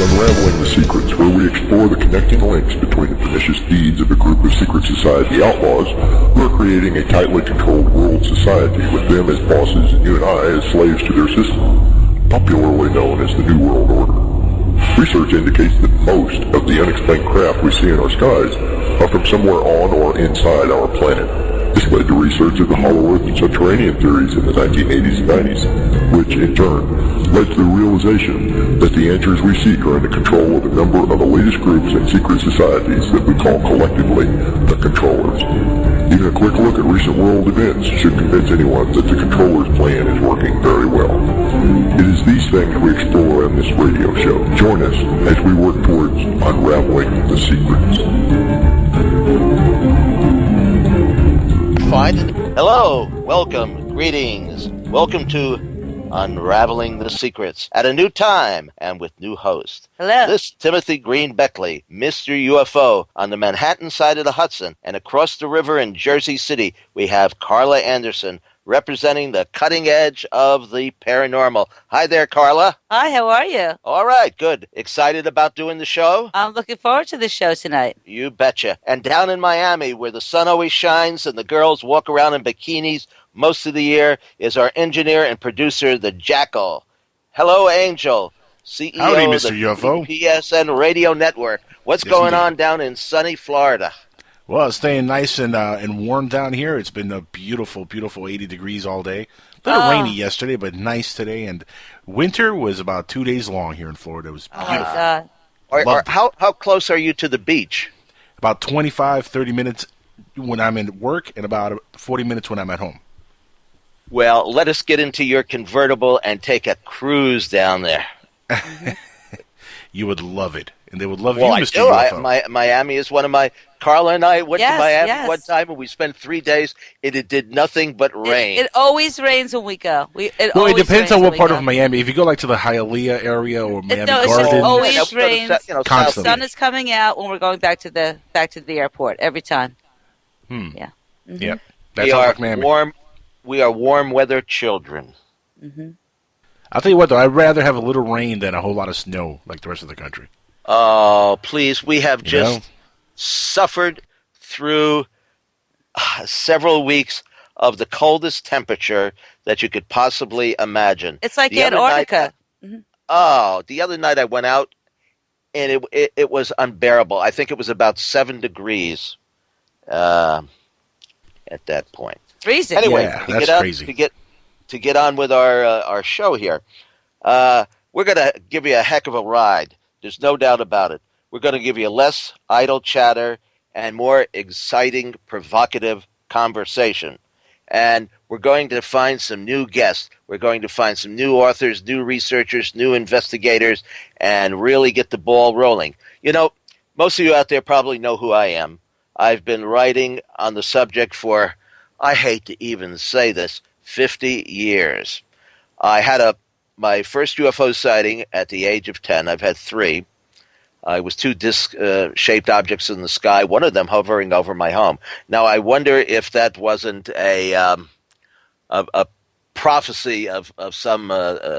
Unraveling the Secrets, where we explore the connecting links between the pernicious deeds of a group of secret society outlaws who are creating a tightly controlled world society with them as bosses and you and I as slaves to their system, popularly known as the New World Order. Research indicates that most of the unexplained craft we see in our skies are from somewhere on or inside our planet. This led to research of the Hollow Earth and subterranean theories in the 1980s and 90s, which in turn led to the realization that the answers we seek are in the control of a number of elitist groups and secret societies that we call collectively the Controllers. Even a quick look at recent world events should convince anyone that the Controllers' plan is working very well. It is these things we explore on this radio show. Join us as we work towards unraveling the secrets. Hello, welcome, greetings. Welcome to Unraveling the Secrets at a new time and with new hosts. Hello. This is Timothy Green Beckley, Mr. UFO on the Manhattan side of the Hudson, and across the river in Jersey City, we have Carla Anderson representing the cutting edge of the paranormal. Hi there, Carla. Hi, how are you? All right, good. Excited about doing the show? I'm looking forward to the show tonight. You betcha. And down in Miami, where the sun always shines and the girls walk around in bikinis most of the year, is our engineer and producer, the Jackal. Hello, Angel, CEO Howdy, of Mr. the UFO. PSN Radio Network. What's Yes, going indeed. on down in sunny Florida? Well, it's staying nice and warm down here. It's been a beautiful, beautiful 80 degrees all day. A little rainy yesterday, but nice today. And winter was about 2 days long here in Florida. It was beautiful. Oh, my God. How close are you to the beach? About 25, 30 minutes when I'm in work and about 40 minutes when I'm at home. Well, let us get into your convertible and take a cruise down there. You would love it. And they would love Well, you, I Mr. do. UFO. Miami is one of my... Carla and I went to Miami Yes. one time, and we spent 3 days, and it did nothing but rain. It always rains when we go. It depends on what part of Miami. If you go like to the Hialeah area or Miami No, it's Gardens, just always Yeah, rains. south- The Constantly. sun is coming out when we're going back to the airport every time. Yeah. yeah, that We sounds are like Miami. warm. We are warm weather children. I'll tell you what, though, I'd rather have a little rain than a whole lot of snow like the rest of the country. Oh, please! We have You just know? suffered through several weeks of the coldest temperature that you could possibly imagine. It's like The other night- Antarctica. the other night I went out, and it was unbearable. I think it was about 7 degrees at that point. Freezing. Anyway, Yeah, to that's get crazy. To get on with our show here, we're going to give you a heck of a ride. There's no doubt about it. We're going to give you less idle chatter and more exciting, provocative conversation. And we're going to find some new guests. We're going to find some new authors, new researchers, new investigators, and really get the ball rolling. You know, most of you out there probably know who I am. I've been writing on the subject for, I hate to even say this, 50 years. I had my first UFO sighting at the age of 10. I've had 3. It was 2 disc-shaped objects in the sky, one of them hovering over my home. Now, I wonder if that wasn't a prophecy of some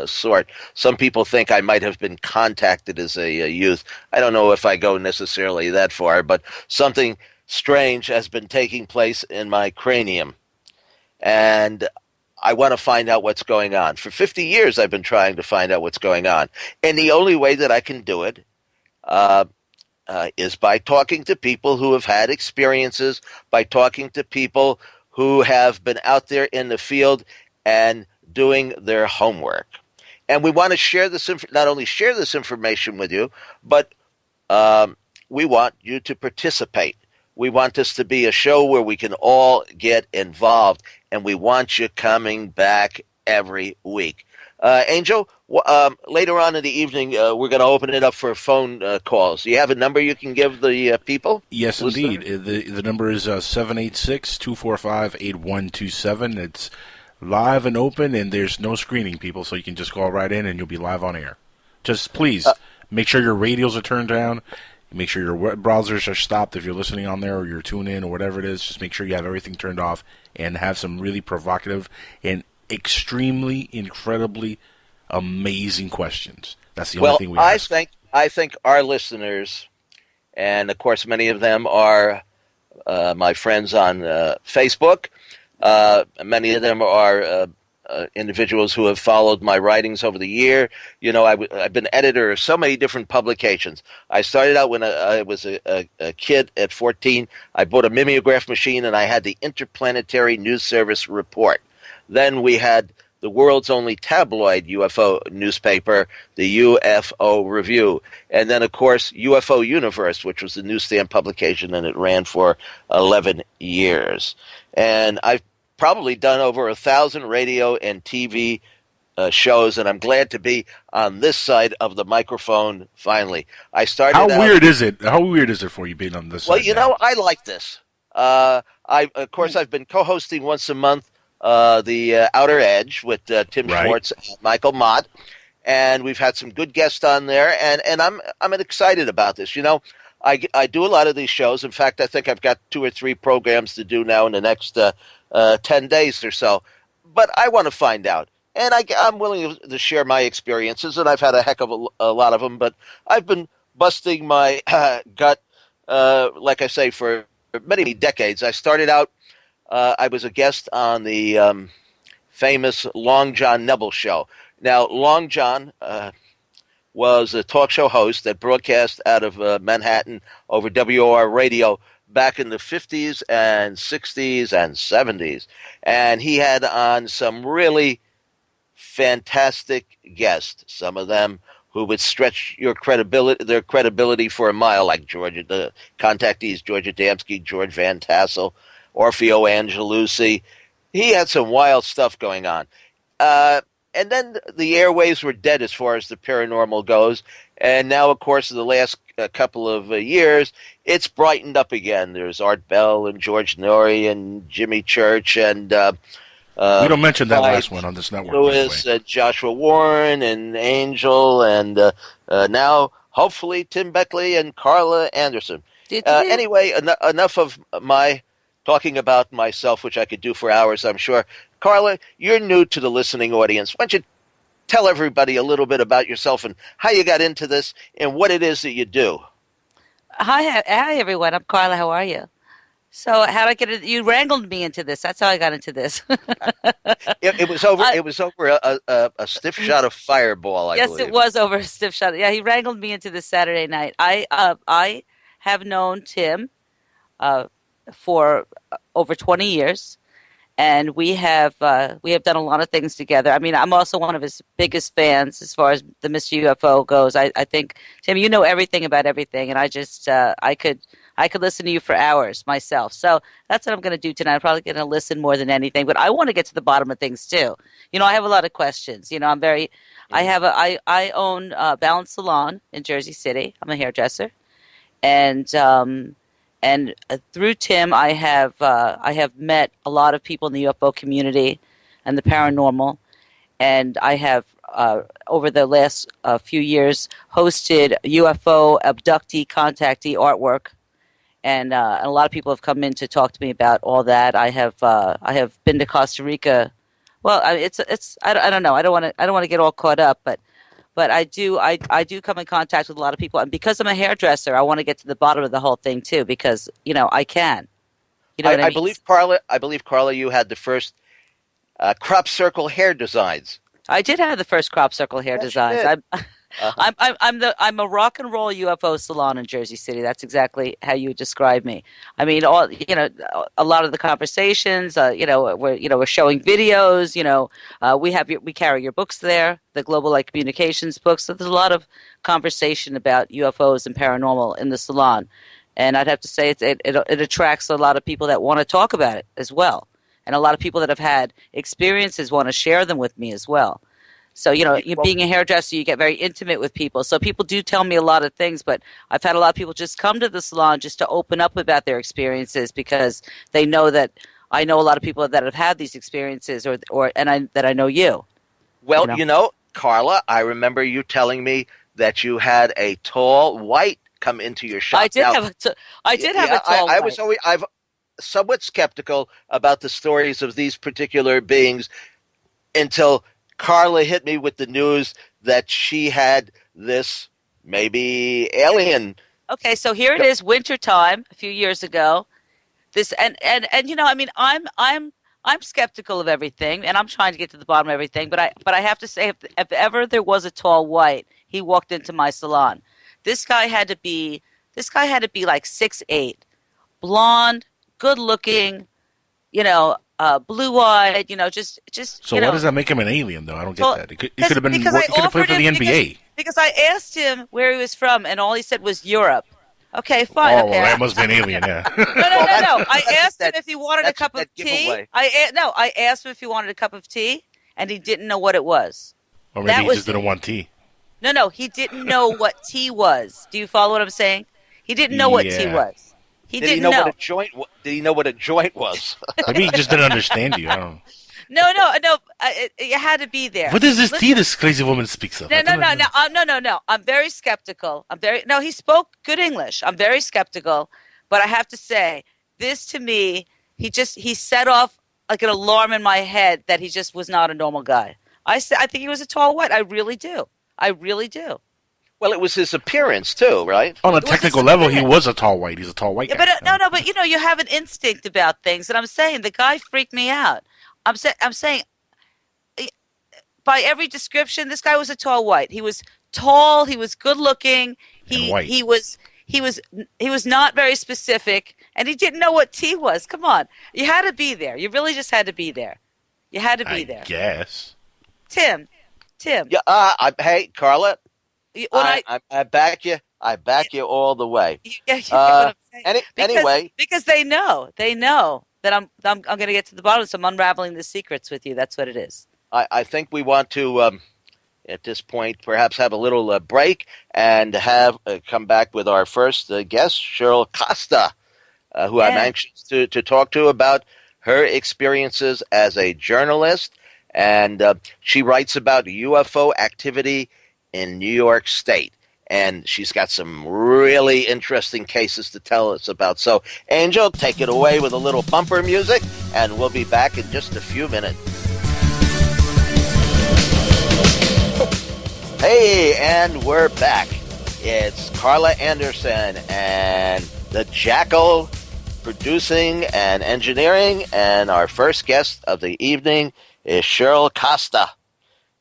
sort. Some people think I might have been contacted as a youth. I don't know if I go necessarily that far, but something strange has been taking place in my cranium. And I want to find out what's going on. For 50 years, I've been trying to find out what's going on. And the only way that I can do it is by talking to people who have had experiences, by talking to people who have been out there in the field and doing their homework. And we want to share this, not only share this information with you, but we want you to participate. We want this to be a show where we can all get involved, and we want you coming back every week. Angel, later on in the evening, we're going to open it up for phone calls. Do you have a number you can give the people? Yes, Listener? indeed. The number is 786-245-8127. It's live and open, and there's no screening, people, so you can just call right in, and you'll be live on air. Just please make sure your radios are turned down. Make sure your web browsers are stopped if you're listening on there or you're tuned in or whatever it is. Just make sure you have everything turned off and have some really provocative and extremely, incredibly amazing questions. That's the only thing we ask. I think our listeners, and of course many of them are my friends on Facebook. Many of them are individuals who have followed my writings over the year. You know, I've been editor of so many different publications. I started out when I was a kid at 14. I bought a mimeograph machine, and I had the Interplanetary News Service Report. Then we had the world's only tabloid UFO newspaper, the UFO Review. And then, of course, UFO Universe, which was the newsstand publication, and it ran for 11 years. And I've probably done over 1,000 radio and TV shows, and I'm glad to be on this side of the microphone finally. I started How weird is it? How weird is it for you being on this side? Well, you know, I like this. Of course, I've been co-hosting once a month the Outer Edge with Tim Schwartz and Michael Mott, and we've had some good guests on there, and I'm excited about this. You know, I do a lot of these shows. In fact, I think I've got 2 or 3 programs to do now in the next 10 days or so. But I want to find out, and I'm willing to share my experiences, and I've had a heck of a lot of them. But I've been busting my gut, like I say, for many decades. I started out. I was a guest on the famous Long John Nebel show. Now, Long John was a talk show host that broadcast out of Manhattan over WOR radio back in the 50s and 60s and 70s. And he had on some really fantastic guests, some of them who would stretch their credibility for a mile, like the contactees, George Adamski, George Van Tassel, Orfeo Angelucci. He had some wild stuff going on. And then the airwaves were dead as far as the paranormal goes. And now, of course, in the last couple of years, it's brightened up again. There's Art Bell and George Norrie and Jimmy Church and we don't mention that last one on this network. Lewis, Joshua Warren and Angel, and now, hopefully, Tim Beckley and Carla Anderson. Anyway, enough of my talking about myself, which I could do for hours, I'm sure. Carla, you're new to the listening audience. Why don't you tell everybody a little bit about yourself and how you got into this and what it is that you do? Hi, everyone. I'm Carla. How are you? So, how did I get it? You wrangled me into this. That's how I got into this. It was over. It was over a stiff shot of Fireball. I believe. It was over a stiff shot. Yeah, he wrangled me into this Saturday night. I have known Tim for over 20 years, and we have done a lot of things together. I mean, I'm also one of his biggest fans as far as the Mr. UFO goes. I think, Tim, you know everything about everything, and I just I could listen to you for hours myself. So that's what I'm going to do tonight. I'm probably going to listen more than anything, but I want to get to the bottom of things too. You know, I have a lot of questions. You know, I own Balance Salon in Jersey City. I'm a hairdresser, and through Tim, I have met a lot of people in the UFO community and the paranormal, and I have over the last few years hosted UFO abductee contactee artwork, and a lot of people have come in to talk to me about all that. I have been to Costa Rica. Well, I don't know. I don't want to get all caught up, but I do come in contact with a lot of people, and because I'm a hairdresser, I want to get to the bottom of the whole thing too, because you know I can. You know what I mean? I believe Carla, you had the first crop circle hair designs. I did have the first crop circle hair designs. I'm a rock and roll UFO salon in Jersey City. That's exactly how you describe me. I mean, a lot of the conversations. We're showing videos. We carry your books there, the Global Light Communications books. So there's a lot of conversation about UFOs and paranormal in the salon, and I'd have to say it attracts a lot of people that want to talk about it as well, and a lot of people that have had experiences want to share them with me as well. So, you being a hairdresser, you get very intimate with people. So people do tell me a lot of things, but I've had a lot of people just come to the salon just to open up about their experiences because they know that I know a lot of people that have had these experiences that I know you. Well, Carla, I remember you telling me that you had a tall white come into your shop. I did have a tall white. I've somewhat skeptical about the stories of these particular beings until Carla hit me with the news that she had this maybe alien. Okay, so here it is, wintertime, a few years ago. This and you know, I mean, I'm skeptical of everything, and I'm trying to get to the bottom of everything. But I have to say, if ever there was a tall white, he walked into my salon. This guy had to be like 6'8", blonde, good looking, you know, blue eyed, you know, just. So you why know, does that make him an alien, though? I don't get that. He could have been. He could have played for the NBA. Because I asked him where he was from, and all he said was Europe. Okay, fine. Oh, okay. well, that must be an alien, yeah. No. I asked him if he wanted a cup of tea. I asked him if he wanted a cup of tea, and he didn't know what it was. Or maybe he just didn't want tea. No, he didn't know what tea was. Do you follow what I'm saying? He didn't know what tea was. Did he know what a joint? Did he know what a joint was? Maybe he just didn't understand you. I don't know. No. You had to be there. What is this tea this crazy woman speaks of? No. I'm very skeptical. He spoke good English. I'm very skeptical, but I have to say, this to me, he set off like an alarm in my head that he just was not a normal guy. I think he was a tall white. I really do. Well, it was his appearance too, right? On a technical level, he was a tall white. He's a tall white guy. But but you know, you have an instinct about things, and I'm saying the guy freaked me out. I'm saying, by every description, this guy was a tall white. He was tall. He was good looking. He was not very specific, and he didn't know what tea was. Come on, you had to be there. You really just had to be there. You had to be there. Yes. Tim. Yeah. Hey, Carla. I back you. I back you all the way. Yeah, you know what I'm saying. Anyway, because they know that I'm going to get to the bottom. So I'm unraveling the secrets with you. That's what it is. I think we want to, at this point, perhaps have a little break and have come back with our first guest, Cheryl Costa, who I'm anxious to talk to about her experiences as a journalist. And she writes about UFO activity in New York State. And she's got some really interesting cases to tell us about. So, Angel, take it away with a little bumper music, and we'll be back in just a few minutes. Hey, and we're back. It's Carla Anderson and the Jackal producing and engineering, and our first guest of the evening is Cheryl Costa,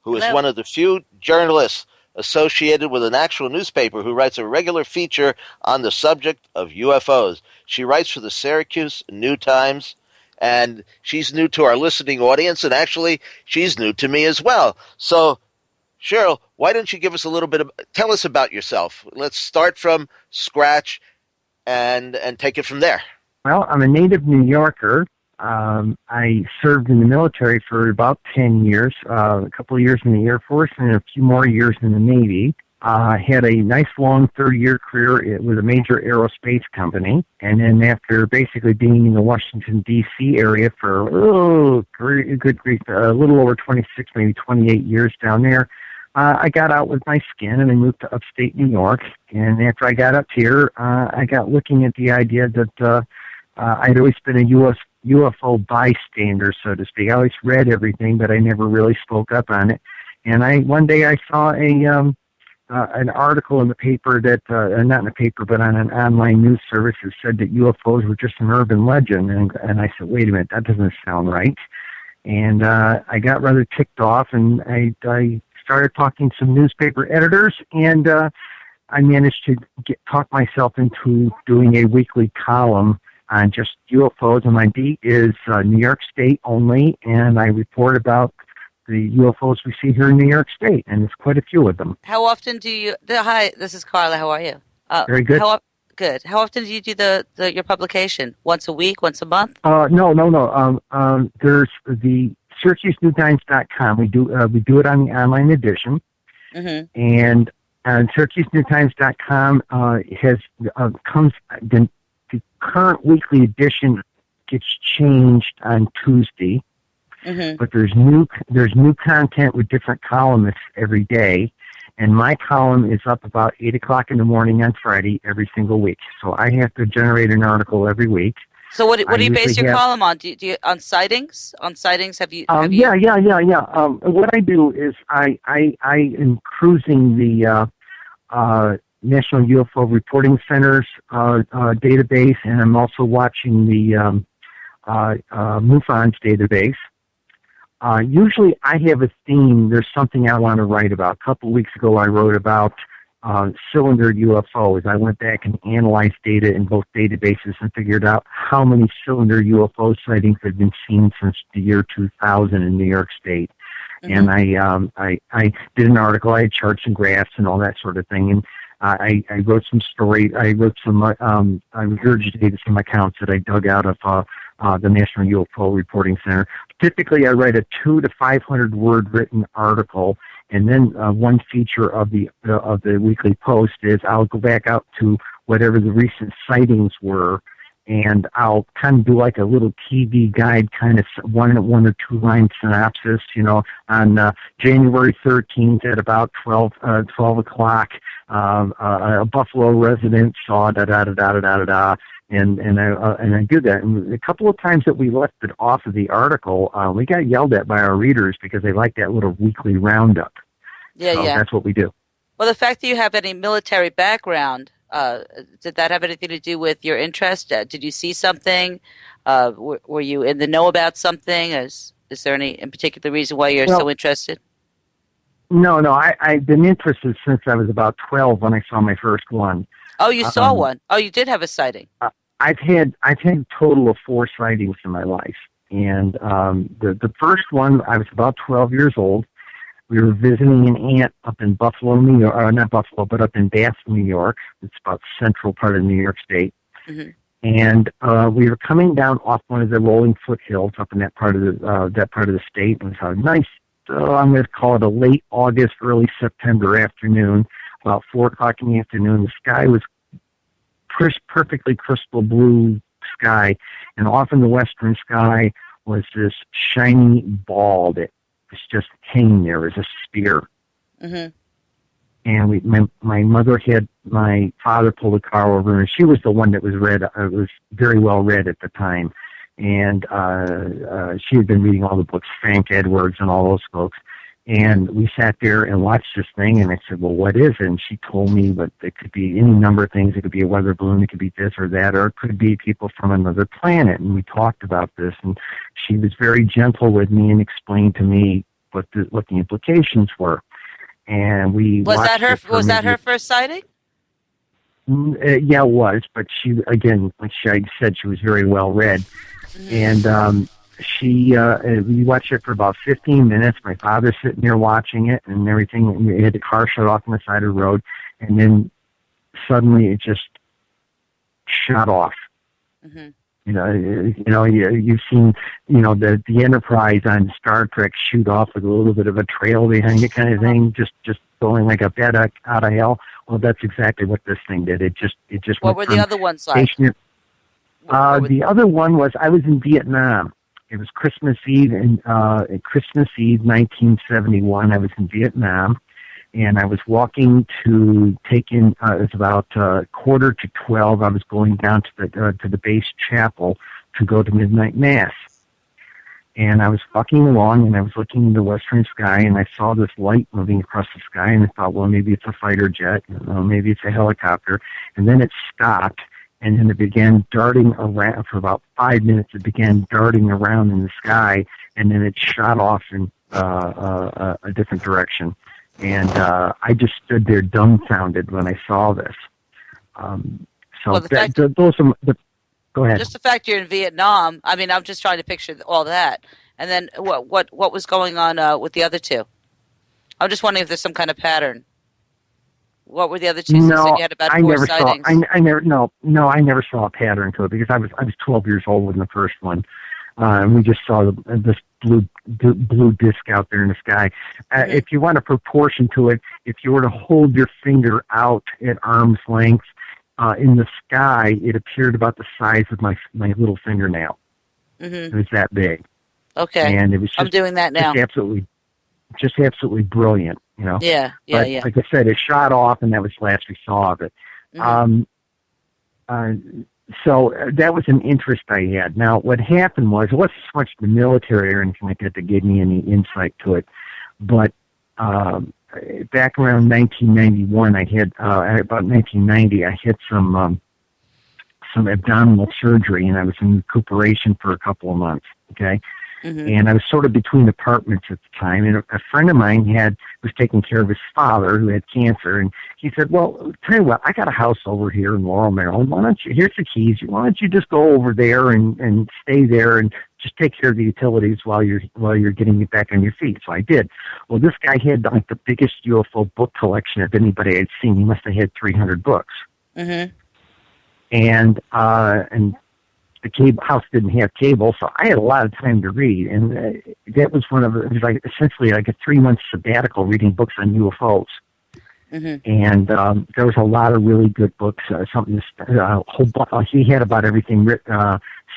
who is one of the few journalists associated with an actual newspaper who writes a regular feature on the subject of UFOs. She writes for the Syracuse New Times, and she's new to our listening audience, and actually she's new to me as well. So, Cheryl, why don't you give us a little bit of, tell us about yourself. Let's start from scratch and take it from there. Well, I'm a native New Yorker. I served in the military for about 10 years, a couple of years in the Air Force and a few more years in the Navy. Had a nice long 30-year career with a major aerospace company. And then after basically being in the Washington, D.C. area for, good grief, a little over 26, maybe 28 years down there, I got out with my skin and I moved to upstate New York. And after I got up here, I got looking at the idea that I'd always been a UFO bystander, so to speak. I always read everything, but I never really spoke up on it. And one day I saw an article in the paper that, not in the paper, but on an online news service that said that UFOs were just an urban legend. And I said, wait a minute, that doesn't sound right. And I got rather ticked off, and I started talking to some newspaper editors, and I managed to talk myself into doing a weekly column on just UFOs, and my beat is New York State only, and I report about the UFOs we see here in New York State, and there's quite a few of them. How often do you... Hi, this is Carla. How are you? Very good. Good. How often do you do your publication? Once a week? Once a month? No. There's the SyracuseNewTimes.com. We do it on the online edition, and SyracuseNewTimes.com comes... The current weekly edition gets changed on Tuesday, but there's new content with different columnists every day, and my column is up about 8 o'clock in the morning on Friday every single week. So I have to generate an article every week. So what do you base your column on? Do you on sightings? On sightings, have you? Yeah. What I do is I am cruising the National UFO Reporting Center's database, and I'm also watching the MUFON's database. Usually I have a theme. There's something I want to write about. A couple of weeks ago I wrote about cylinder UFOs. I went back and analyzed data in both databases and figured out how many cylinder UFO sightings had been seen since the year 2000 in New York State. Mm-hmm. And I did an article. I had charts and graphs and all that sort of thing. And I wrote some story. I wrote some. I regurgitated some accounts that I dug out of the National UFO Reporting Center. Typically, I write a 200 to 500 word written article, and then one feature of the weekly post is I'll go back out to whatever the recent sightings were, and I'll kind of do like a little TV guide, kind of one or two line synopsis. On January 13th at about 12 o'clock, a Buffalo resident saw da da da da da da da. And I do that. And a couple of times that we left it off of the article, we got yelled at by our readers because they like that little weekly roundup. Yeah, so yeah. That's what we do. Well, the fact that you have any military background, did that have anything to do with your interest? Did you see something? Were you in the know about something? Is there any in particular reason why you're so interested? No. I've been interested since I was about 12 when I saw my first one. Oh, you saw one. Oh, you did have a sighting. I've had a total of 4 sightings in my life, and the first one I was about 12 years old. We were visiting an aunt up in Buffalo, New York, not Buffalo, but up in Bath, New York. It's about central part of New York State, mm-hmm. and we were coming down off one of the rolling foothills up in that part of the state. And it was a nice, I'm going to call it a late August, early September afternoon. About 4 o'clock in the afternoon, the sky was perfectly crystal blue sky, and off in the western sky was this shiny ball that was just hanging there as a spear. Mm-hmm. And my mother had my father pull the car over, and she was the one that was read. It was very well read at the time, and she had been reading all the books, Frank Edwards and all those folks. And we sat there and watched this thing, and I said, well, what is it? And she told me, but it could be any number of things. It could be a weather balloon, it could be this or that, or it could be people from another planet. And we talked about this, and she was very gentle with me and explained to me what the implications were. And we was that her first sighting? Yeah, it was. But she, again, like I said, she was very well read. Mm-hmm. And we watched it for about 15 minutes. My father's sitting there watching it and everything. We had the car shut off on the side of the road, and then suddenly it just shut off. Mm-hmm. You've seen, the Enterprise on Star Trek shoot off with a little bit of a trail behind it, kind of thing, just going like a bat out of hell. Well, that's exactly what this thing did. It just. What were the other ones like? The other one was I was in Vietnam. It was Christmas Eve, 1971. I was in Vietnam, and I was walking to take in. It was about 11:45. I was going down to the base chapel to go to midnight mass, and I was walking along, and I was looking in the western sky, and I saw this light moving across the sky, and I thought, well, maybe it's a fighter jet, maybe it's a helicopter, and then it stopped. And then it began darting around for about 5 minutes. It began darting around in the sky, and then it shot off in a different direction. And I just stood there dumbfounded when I saw this. Go ahead. Just the fact you're in Vietnam. I mean, I'm just trying to picture all that. And then what was going on with the other two? I'm just wondering if there's some kind of pattern. What were the other two? No, you had about 4 sightings. I never saw a pattern to it because I was 12 years old when the first one, and we just saw this blue disc out there in the sky. Mm-hmm. If you want a proportion to it, if you were to hold your finger out at arm's length in the sky, it appeared about the size of my little fingernail. Mm-hmm. It was that big. Okay, and it was. I'm doing that now. Just absolutely brilliant. Yeah. Like I said, it shot off, and that was the last we saw of it. Mm-hmm. So that was an interest I had. Now, what happened was, it wasn't so much the military or anything like that that gave me any insight to it, but back around 1991, I had about 1990, I had some abdominal surgery, and I was in recuperation for a couple of months. Okay. Mm-hmm. And I was sort of between apartments at the time, and a friend of mine was taking care of his father who had cancer, and he said, "Well, tell you what, I got a house over here in Laurel, Maryland. Why don't you? Here's the keys. Why don't you just go over there and stay there and just take care of the utilities while you're getting it back on your feet?" So I did. Well, this guy had like the biggest UFO book collection of anybody I'd seen. He must have had 300 books. Mm-hmm. And the house didn't have cable, so I had a lot of time to read, and that was it was like essentially like a 3-month sabbatical reading books on UFOs. Mm-hmm. And there was a lot of really good books. He had about everything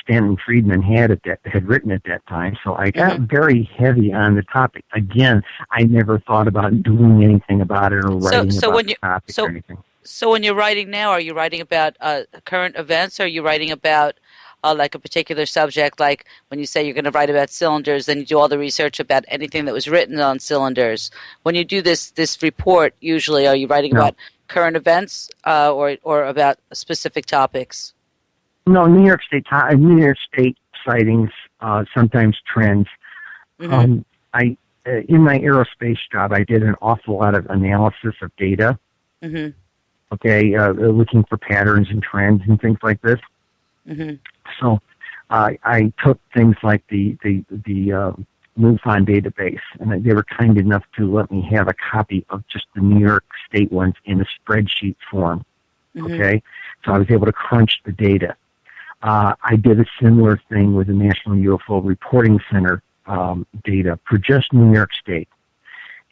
Stanton Friedman had written at that time. So I got very heavy on the topic. Again, I never thought about doing anything about it or writing about the topic or anything. So when you're writing now, are you writing about current events, or are you writing about like a particular subject? Like when you say you're going to write about cylinders, then you do all the research about anything that was written on cylinders. When you do this report, usually are you writing about current events or about specific topics? No, New York State sightings, sometimes trends. Mm-hmm. In my aerospace job, I did an awful lot of analysis of data. Mm-hmm. Okay, looking for patterns and trends and things like this. Mm-hmm. So I took things like the MUFON database, and they were kind enough to let me have a copy of just the New York State ones in a spreadsheet form. Mm-hmm. Okay, so I was able to crunch the data. I did a similar thing with the National UFO Reporting Center data for just New York State.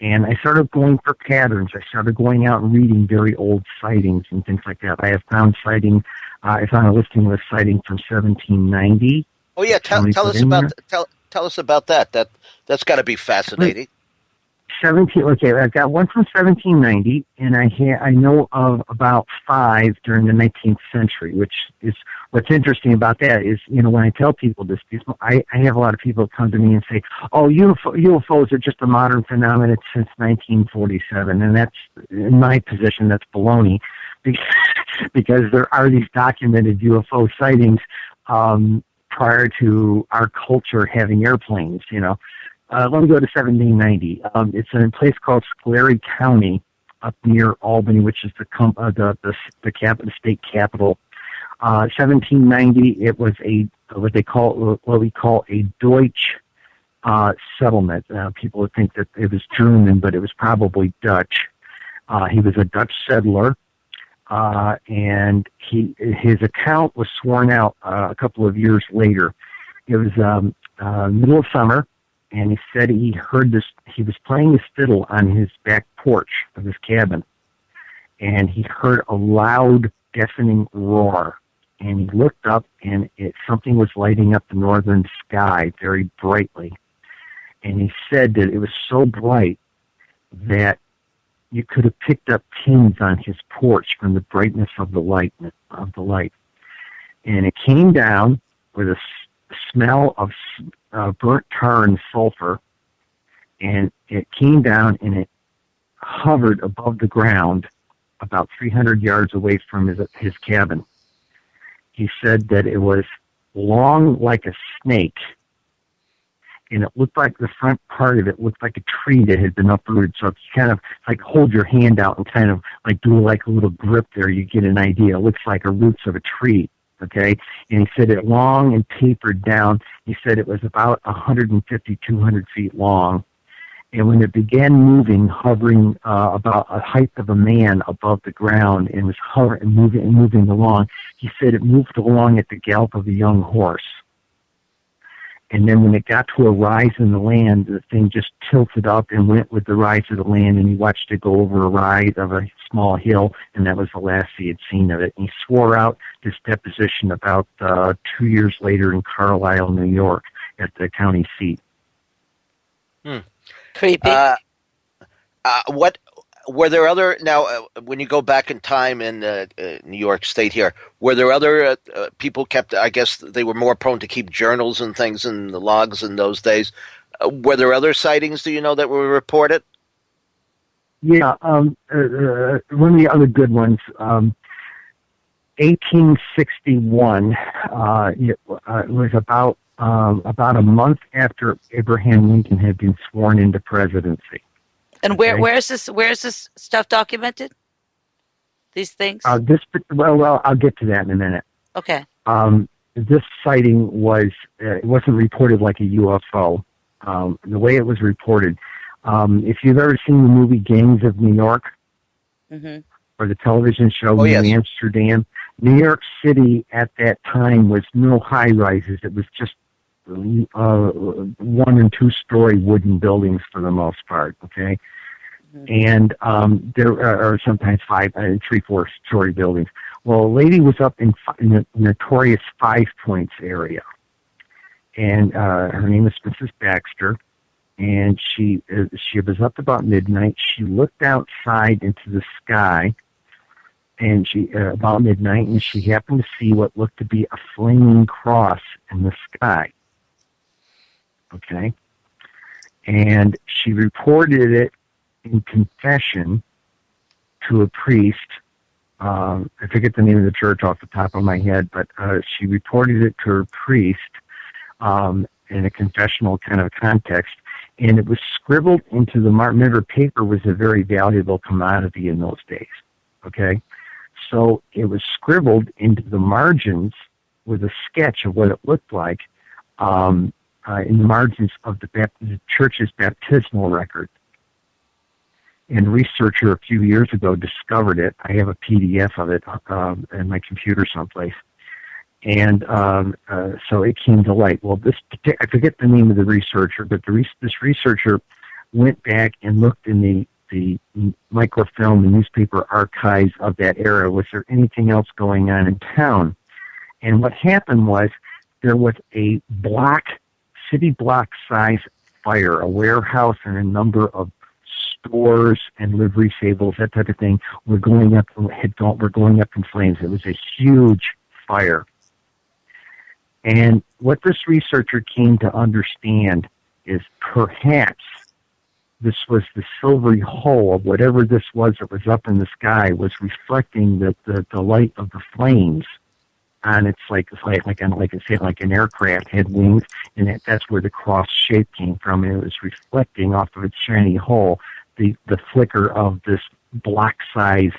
And I started going for patterns. I started going out and reading very old sightings and things like that. I have found sightings. I found a listing of a sighting from 1790. Oh yeah, tell us about that. That's got to be fascinating. 17. Okay, I've got one from 1790, and I know of about 5 during the 19th century. Which is what's interesting about that is, when I tell people this, I have a lot of people come to me and say, "Oh, UFOs are just a modern phenomenon since 1947," and that's, in my position, that's baloney, because there are these documented UFO sightings prior to our culture having airplanes. Let me go to 1790. It's in a place called Schoharie County, up near Albany, which is the state capital. 1790. It was what we call a Deutsch settlement. People would think that it was German, but it was probably Dutch. He was a Dutch settler, and his account was sworn out a couple of years later. It was middle of summer. And he said he heard this. He was playing his fiddle on his back porch of his cabin, and he heard a loud, deafening roar. And he looked up, and something was lighting up the northern sky very brightly. And he said that it was so bright that you could have picked up pins on his porch from the brightness of the light. And it came down with a smell of burnt tar and sulfur, and it came down and it hovered above the ground about 300 yards away from his cabin. He said that it was long like a snake, and it looked like the front part of it looked like a tree that had been uprooted. So if you kind of like hold your hand out and kind of like do like a little grip there, you get an idea. It looks like the roots of a tree. Okay, and he said it long and tapered down. He said it was about 150, 200 feet long. And when it began moving, hovering about a height of a man above the ground, and was hovering and moving along, he said it moved along at the gallop of a young horse. And then when it got to a rise in the land, the thing just tilted up and went with the rise of the land, and he watched it go over a rise of a small hill, and that was the last he had seen of it. And he swore out this deposition about 2 years later in Carlisle, New York, at the county seat. Creepy. What were there other when you go back in time in New York State here? Were there other people kept? I guess they were more prone to keep journals and things in the logs in those days. Were there other sightings? Do you know that were reported? Yeah, one of the other good ones, 1861, it was about a month after Abraham Lincoln had been sworn into presidency. And where's this stuff documented? These things? Well, I'll get to that in a minute. Okay. This sighting it wasn't reported like a UFO. The way it was reported, if you've ever seen the movie Gangs of New York, or the television show New Amsterdam, New York City at that time was no high-rises. It was just 1- and 2-story wooden buildings for the most part, okay? And there are sometimes 5- and 3-4-story buildings. Well, a lady was up in the notorious Five Points area, and her name is Mrs. Baxter, and she was up about midnight. She looked outside into the sky, and about midnight, and she happened to see what looked to be a flaming cross in the sky. Okay, and she reported it in confession to a priest. I forget the name of the church off the top of my head, but she reported it to her priest in a confessional kind of context, and it was scribbled into the remember, paper was a very valuable commodity in those days, okay? So it was scribbled into the margins with a sketch of what it looked like in the margins of the church's baptismal record. And a researcher a few years ago discovered it. I have a PDF of it in my computer someplace. And so it came to light. Well, I forget the name of the researcher, but this researcher went back and looked in the microfilm, the newspaper archives of that era. Was there anything else going on in town? And what happened was there was a city block-size fire, a warehouse and a number of stores and livery stables, that type of thing, were going up in flames. It was a huge fire. And what this researcher came to understand is perhaps this was the silvery hull of whatever this was that was up in the sky was reflecting the light of the flames on its like an aircraft had wings, and that's where the cross shape came from. And it was reflecting off of its shiny hull the flicker of this block-size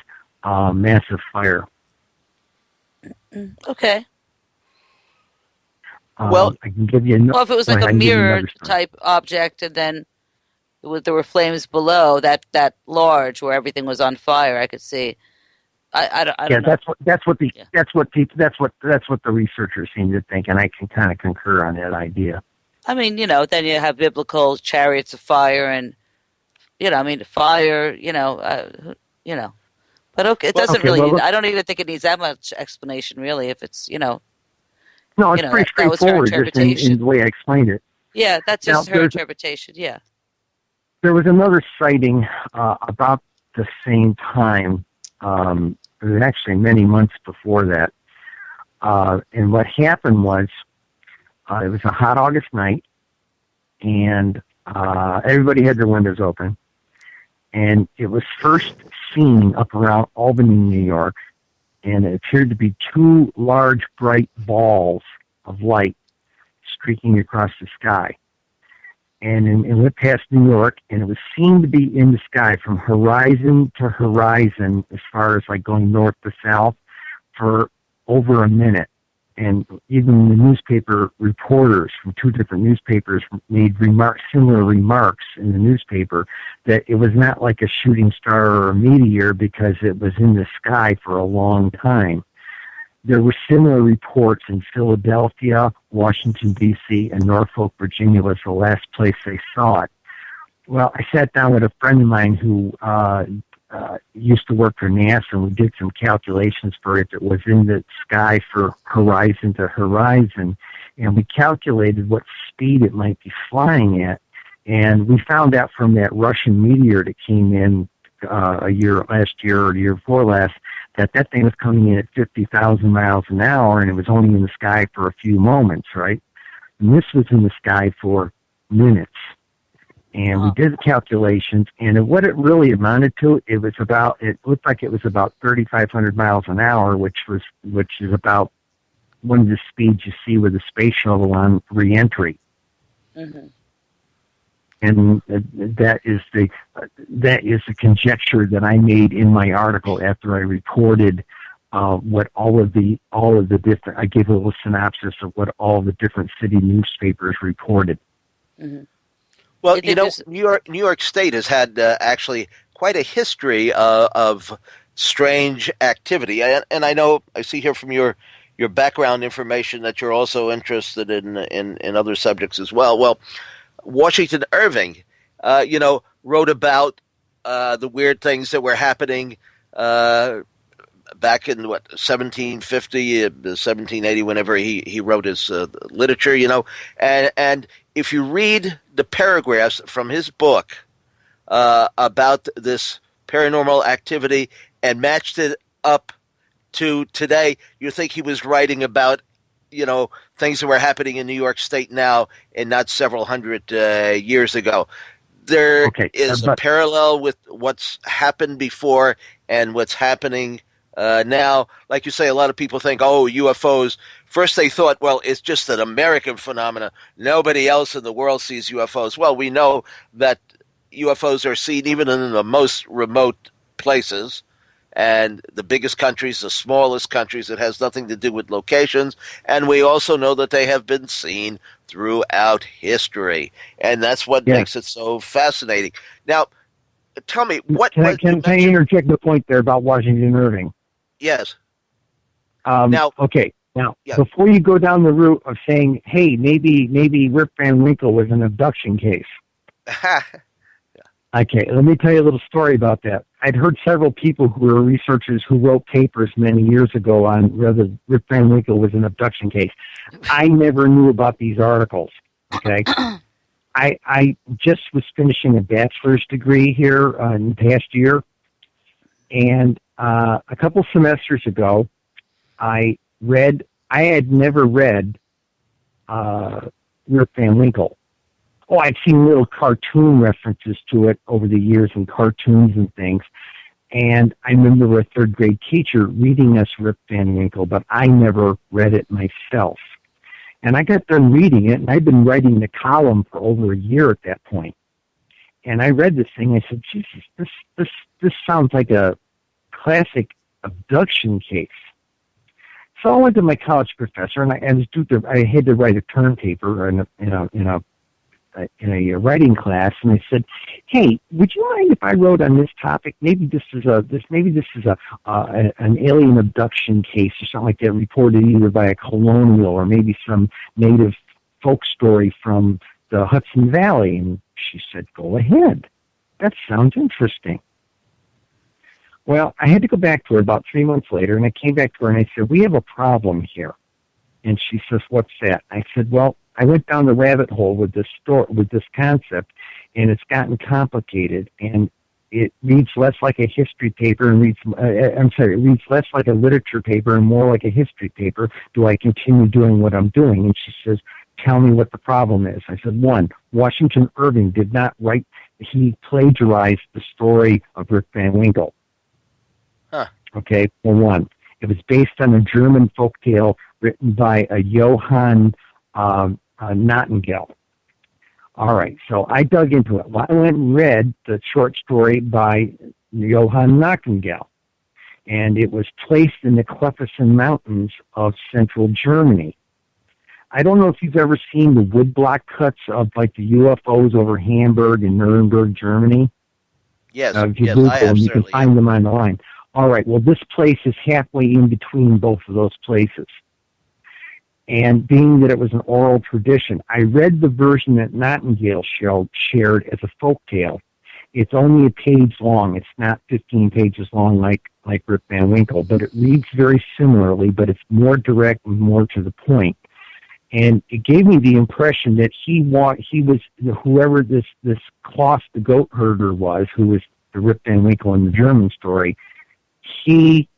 massive fire. Okay. Well, I can give you. Well, if it was like a mirror type object, and then there were flames below that large where everything was on fire, I could see. I don't know. That's what the researchers seem to think, and I can kind of concur on that idea. I mean, then you have biblical chariots of fire, and fire. But okay, it doesn't really. I don't even think it needs that much explanation, really. If it's No, it's pretty straightforward just in the way I explained it. Yeah, that's just her interpretation. Yeah. There was another sighting about the same time. It was actually many months before that. And what happened was, it was a hot August night, and everybody had their windows open. And it was first seen up around Albany, New York, and it appeared to be 2 large, bright balls of light streaking across the sky. And it went past New York, and it was seen to be in the sky from horizon to horizon, as far as like going north to south, for over a minute. And even the newspaper reporters from 2 different newspapers made similar remarks in the newspaper that it was not like a shooting star or a meteor because it was in the sky for a long time. There were similar reports in Philadelphia, Washington, D.C., and Norfolk, Virginia was the last place they saw it. Well, I sat down with a friend of mine who used to work for NASA, and we did some calculations for if it was in the sky for horizon to horizon, and we calculated what speed it might be flying at, and we found out from that Russian meteor that came in last year or the year before last, that thing was coming in at 50,000 miles an hour, and it was only in the sky for a few moments, right? And this was in the sky for minutes. And we did the calculations, and what it really amounted to, it looked like it was about 3,500 miles an hour, which is about one of the speeds you see with a space shuttle on reentry. Mm-hmm. And that is the conjecture that I made in my article after I reported what all of the different. I gave a little synopsis of what all the different city newspapers reported. Mm-hmm. Well, New York State has had actually quite a history of strange activity, and I know I see here from your background information that you're also interested in other subjects as well. Well, Washington Irving, wrote about the weird things that were happening back in 1750, 1780, whenever he wrote his literature, and if you read the paragraphs from his book about this paranormal activity and matched it up to today, you think he was writing about things that were happening in New York State now and not several hundred years ago. There is a parallel with what's happened before and what's happening now. Like you say, a lot of people think, UFOs. First they thought, well, it's just an American phenomenon. Nobody else in the world sees UFOs. Well, we know that UFOs are seen even in the most remote places. And the biggest countries, the smallest countries, it has nothing to do with locations. And we also know that they have been seen throughout history. And that's what makes it so fascinating. Now, tell me, Can I interject the point there about Washington Irving? Yes. Now, before you go down the route of saying, hey, maybe Rip Van Winkle was an abduction case. Okay, let me tell you a little story about that. I'd heard several people who were researchers who wrote papers many years ago on whether Rip Van Winkle was an abduction case. I never knew about these articles, okay? I just was finishing a bachelor's degree here in the past year, and a couple semesters ago, I had never read Rip Van Winkle. Oh, I'd seen little cartoon references to it over the years in cartoons and things. And I remember a third grade teacher reading us Rip Van Winkle, but I never read it myself. And I got done reading it, and I'd been writing the column for over a year at that point. And I read this thing, I said, Jesus, this sounds like a classic abduction case. So I went to my college professor, and I had to write a term paper in a writing class, and I said, "Hey, would you mind if I wrote on this topic? Maybe this is an alien abduction case or something like that, reported either by a colonial or maybe some native folk story from the Hudson Valley." And she said, "Go ahead. That sounds interesting." Well, I had to go back to her about 3 months later, and I came back to her and I said, "We have a problem here." And she says, "What's that?" I said, "Well, I went down the rabbit hole with this concept, and it's gotten complicated, and it reads less like a history paper and it reads less like a literature paper and more like a history paper. Do I continue doing what I'm doing?" And she says, "Tell me what the problem is." I said, one, Washington Irving did not write, he plagiarized the story of Rip Van Winkle. Huh. Okay, for one. It was based on a German folktale written by a Johann Nightingale. All right, so I dug into it. Well, I went and read the short story by Johann Nightingale, and it was placed in the Clefischen Mountains of central Germany. I don't know if you've ever seen the woodblock cuts of like the UFOs over Hamburg and Nuremberg, Germany. Yes, if you yes, Google I have, them, you can find them on the line. All right, well, this place is halfway in between both of those places. And being that it was an oral tradition, I read the version that Nightingale shared as a folktale. It's only a page long. It's not 15 pages long like Rip Van Winkle, but it reads very similarly, but it's more direct and more to the point. And it gave me the impression that he was whoever this Klaus the goat herder was, who was the Rip Van Winkle in the German story. He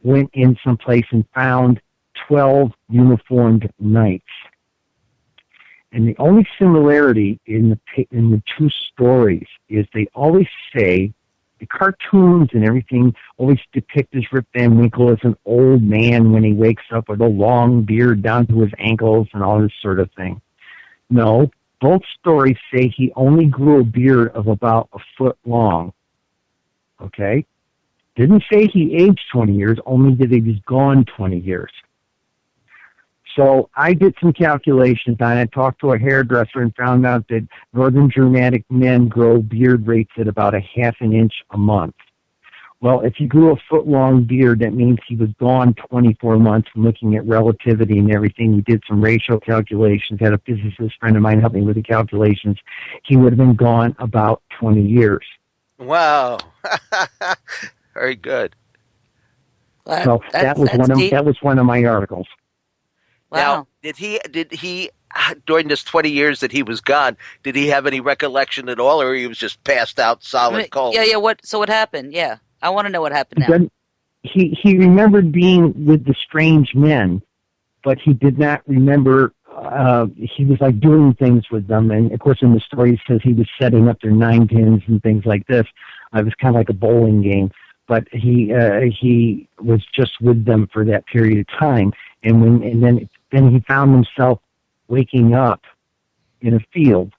went in someplace and found 12 uniformed knights. And the only similarity in the two stories is they always say, the cartoons and everything always depict this Rip Van Winkle as an old man when he wakes up with a long beard down to his ankles and all this sort of thing. No, both stories say he only grew a beard of about a foot long. Okay? Didn't say he aged 20 years, only that he was gone 20 years. So I did some calculations on it, talked to a hairdresser, and found out that Northern Germanic men grow beard rates at about a half an inch a month. Well, if he grew a foot-long beard, that means he was gone 24 months. And looking at relativity and everything, we did some ratio calculations, had a physicist friend of mine help me with the calculations. He would have been gone about 20 years. Wow. Very good. So that was one of my articles. Wow. Now, did he during this 20 years that he was gone, did he have any recollection at all, or he was just passed out solid cold? Yeah. What happened? Yeah, I want to know what happened now. He remembered being with the strange men, but he did not remember. He was like doing things with them, and of course, in the story, he says he was setting up their 9 pins and things like this. It was kind of like a bowling game, but he was just with them for that period of time, and then he found himself waking up in a field.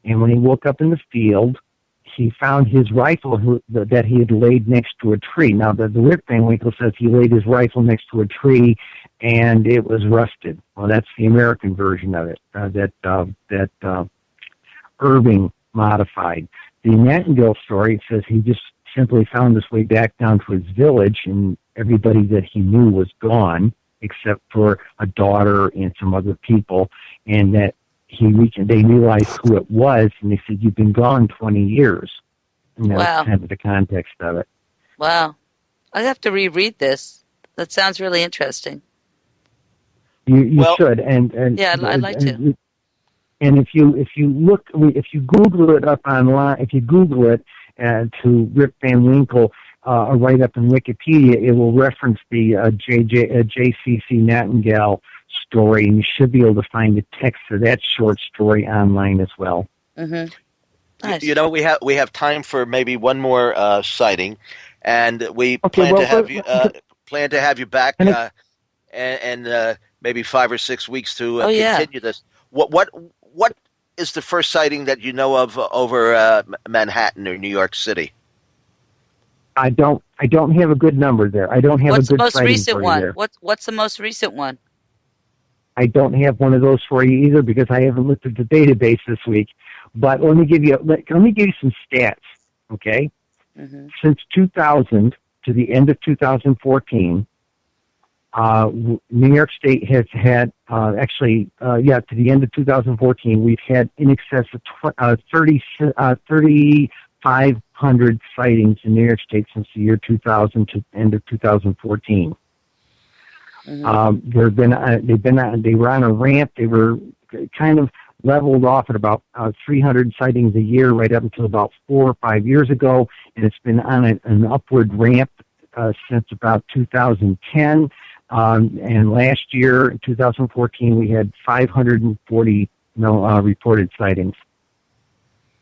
And when he woke up in the field, he found his rifle that he had laid next to a tree. Now, the Rip Van Winkle says he laid his rifle next to a tree, and it was rusted. Well, that's the American version of it, that Irving modified. The Nightingale story says he just simply found his way back down to his village, and everybody that he knew was gone, except for a daughter and some other people, and that they realized who it was, and they said, "You've been gone 20 years." And that was kind of the context of it. Wow. I have to reread this. That sounds really interesting. You should, and yeah, I'd like to. And if you Google it up online, if you Google it to Rip Van Winkle, right up in Wikipedia, it will reference the J.C.C. Nightingale story, and you should be able to find the text of that short story online as well. Mm-hmm. Nice. You know, we have time for maybe one more sighting, and we plan to have you back and maybe 5 or 6 weeks to continue this. What is the first sighting that you know of over Manhattan or New York City? I don't have a good number there. I don't have What's a good the most sighting recent for one? you there. What's the most recent one? I don't have one of those for you either because I haven't looked at the database this week. But let me give you some stats, okay? Mm-hmm. Since 2000 to the end of 2014, New York State has had to the end of 2014, we've had in excess of 3,500 sightings in New York State since the year 2000 to the end of 2014. Mm-hmm. They were on a ramp. They were kind of leveled off at about 300 sightings a year right up until about 4 or 5 years ago, and it's been on an upward ramp since about 2010. And last year, in 2014, we had 540 reported sightings.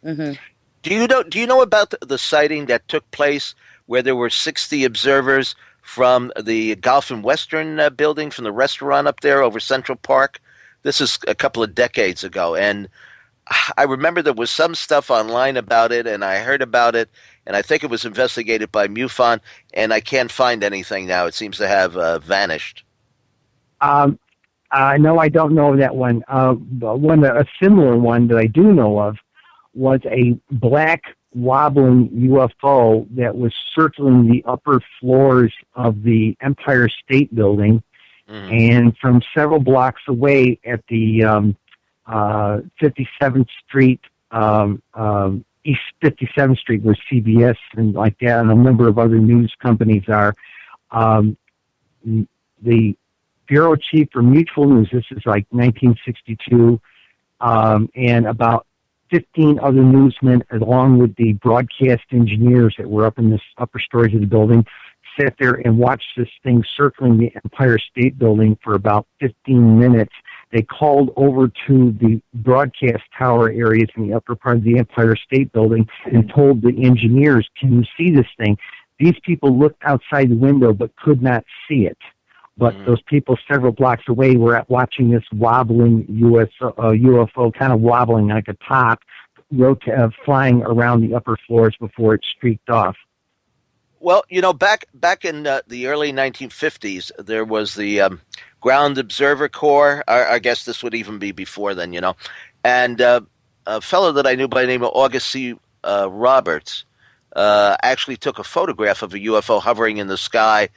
Mm-hmm. Do you know about the sighting that took place where there were 60 observers from the Golf and Western building, from the restaurant up there over Central Park? This is a couple of decades ago, and I remember there was some stuff online about it, and I heard about it, and I think it was investigated by MUFON, and I can't find anything now. It seems to have vanished. No, I don't know that one. A similar one that I do know of was a black wobbling UFO that was circling the upper floors of the Empire State Building, and from several blocks away at the 57th Street, East 57th Street, where CBS and like that, and a number of other news companies are. The bureau chief for Mutual News, this is like 1962, and about 15 other newsmen, along with the broadcast engineers that were up in the upper stories of the building, sat there and watched this thing circling the Empire State Building for about 15 minutes. They called over to the broadcast tower areas in the upper part of the Empire State Building and told the engineers, can you see this thing? These people looked outside the window but could not see it. But those people several blocks away were watching this wobbling UFO, kind of wobbling like a top, flying around the upper floors before it streaked off. Well, back in the early 1950s, there was the Ground Observer Corps. I guess this would even be before then, And a fellow that I knew by the name of August C. Roberts actually took a photograph of a UFO hovering in the sky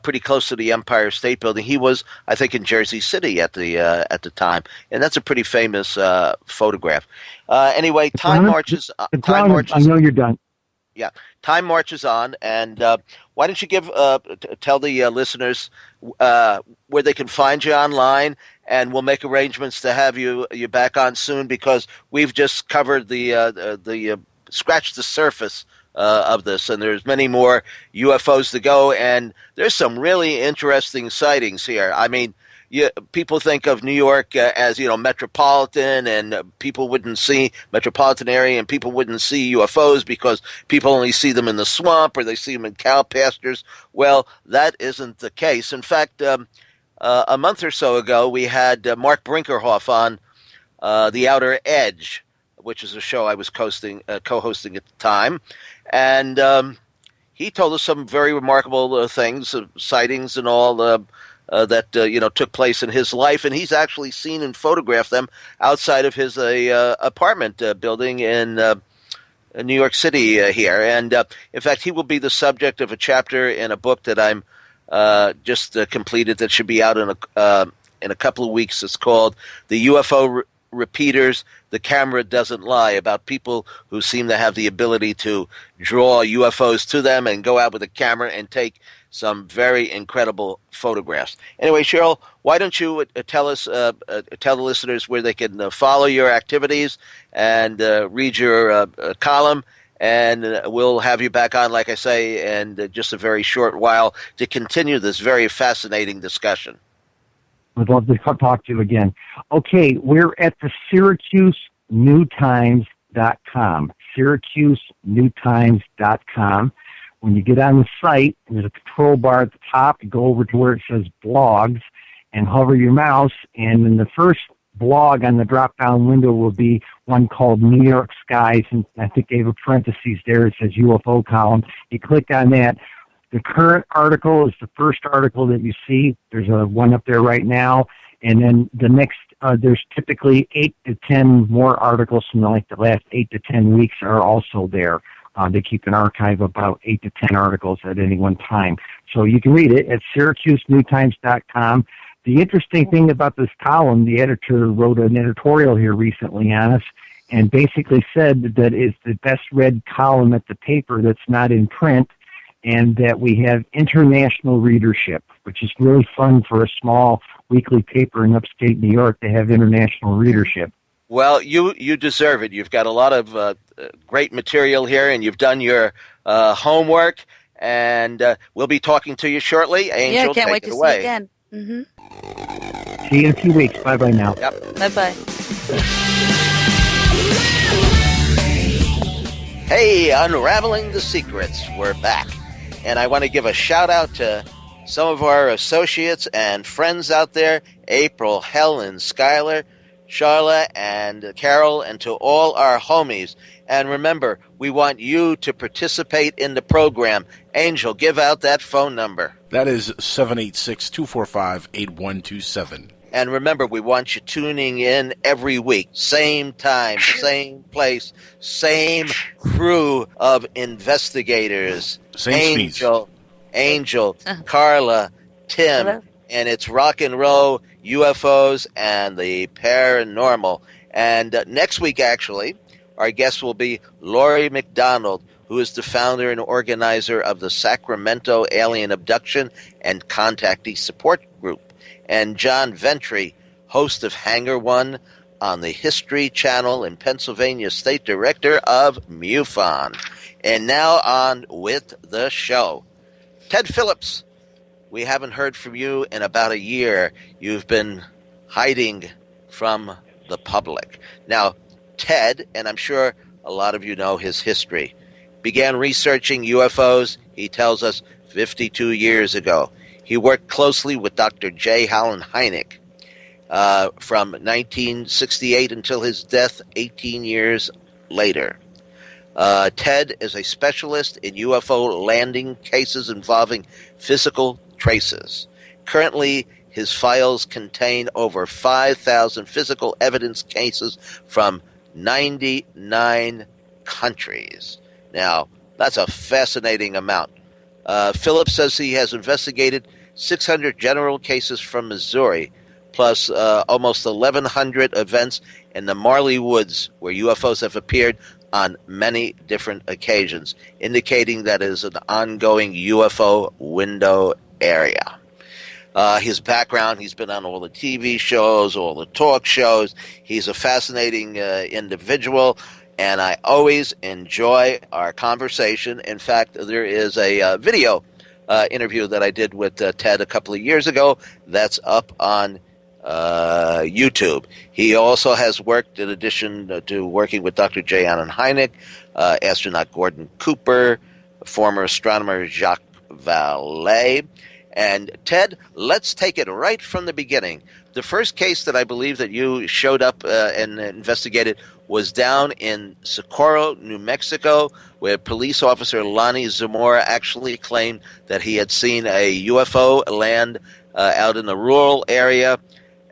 pretty close to the Empire State Building. He was, I think, in Jersey City at the time, and that's a pretty famous photograph. Anyway, time marches. I know you're done. Yeah, time marches on, and why don't you tell the listeners where they can find you online, and we'll make arrangements to have you back on soon, because we've just covered the scratched the surface of this, and there's many more UFOs to go, and there's some really interesting sightings here. I mean, people think of New York as metropolitan, and people wouldn't see metropolitan area, and people wouldn't see UFOs because people only see them in the swamp or they see them in cow pastures. Well, that isn't the case. In fact, a month or so ago, we had Mark Brinkerhoff on The Outer Edge, which is a show I was co-hosting at the time, and he told us some very remarkable things, sightings and all that took place in his life, and he's actually seen and photographed them outside of his apartment building in New York City here. And in fact, he will be the subject of a chapter in a book that I'm just completed that should be out in a couple of weeks. It's called The UFO Repeaters, The Camera Doesn't Lie, about people who seem to have the ability to draw UFOs to them and go out with a camera and take some very incredible photographs. Anyway, Cheryl, why don't you tell the listeners where they can follow your activities and read your column, and we'll have you back on, like I say, in just a very short while to continue this very fascinating discussion. I'd love to talk to you again. Okay, we're at the SyracuseNewTimes.com. SyracuseNewTimes.com. When you get on the site, there's a control bar at the top. You go over to where it says blogs and hover your mouse, and then the first blog on the drop-down window will be one called New York Skies, and I think they have a parentheses there. It says UFO column. You click on that. The current article is the first article that you see. There's one up there right now. And then the next, there's typically 8 to 10 more articles from the last 8 to 10 weeks are also there. They keep an archive of about 8 to 10 articles at any one time. So you can read it at SyracuseNewTimes.com. The interesting thing about this column, the editor wrote an editorial here recently on us and basically said that it's the best read column at the paper that's not in print, and that we have international readership, which is really fun for a small weekly paper in upstate New York to have international readership. Well, you deserve it. You've got a lot of great material here, and you've done your homework, and we'll be talking to you shortly. Angel, yeah, can't wait to see you again. Mm-hmm. See you in a few weeks. Bye-bye now. Yep. Bye-bye. Hey, Unraveling the Secrets, we're back. And I want to give a shout-out to some of our associates and friends out there, April, Helen, Skylar, Charlotte, and Carol, and to all our homies. And remember, we want you to participate in the program. Angel, give out that phone number. That is 786-245-8127. And remember, we want you tuning in every week. Same time, same place, same crew of investigators. Same Angel, Carla, Tim, Hello? And it's rock and roll, UFOs, and the paranormal. And next week, actually, our guest will be Laurie McDonald, who is the founder and organizer of the Sacramento Alien Abduction and Contactee Support Group, and John Ventry, host of Hangar One on the History Channel in Pennsylvania, State Director of MUFON. And now on with the show. Ted Phillips, we haven't heard from you in about a year. You've been hiding from the public. Now, Ted, and I'm sure a lot of you know his history, began researching UFOs, he tells us, 52 years ago. He worked closely with Dr. J. Allen Hynek from 1968 until his death 18 years later. Ted is a specialist in UFO landing cases involving physical traces. Currently, his files contain over 5,000 physical evidence cases from 99 countries. Now, that's a fascinating amount. Phillips says he has investigated 600 general cases from Missouri, plus almost 1,100 events in the Marley Woods where UFOs have appeared on many different occasions, indicating that it is an ongoing UFO window area. His background, he's been on all the TV shows, all the talk shows. He's a fascinating individual, and I always enjoy our conversation. In fact, there is a video interview that I did with Ted a couple of years ago that's up on YouTube. He also has worked, in addition to working with Dr. J. Allen Hynek, astronaut Gordon Cooper, former astronomer Jacques Vallée. And Ted, let's take it right from the beginning. The first case that I believe that you showed up and investigated was down in Socorro, New Mexico, where police officer Lonnie Zamora actually claimed that he had seen a UFO land out in a rural area,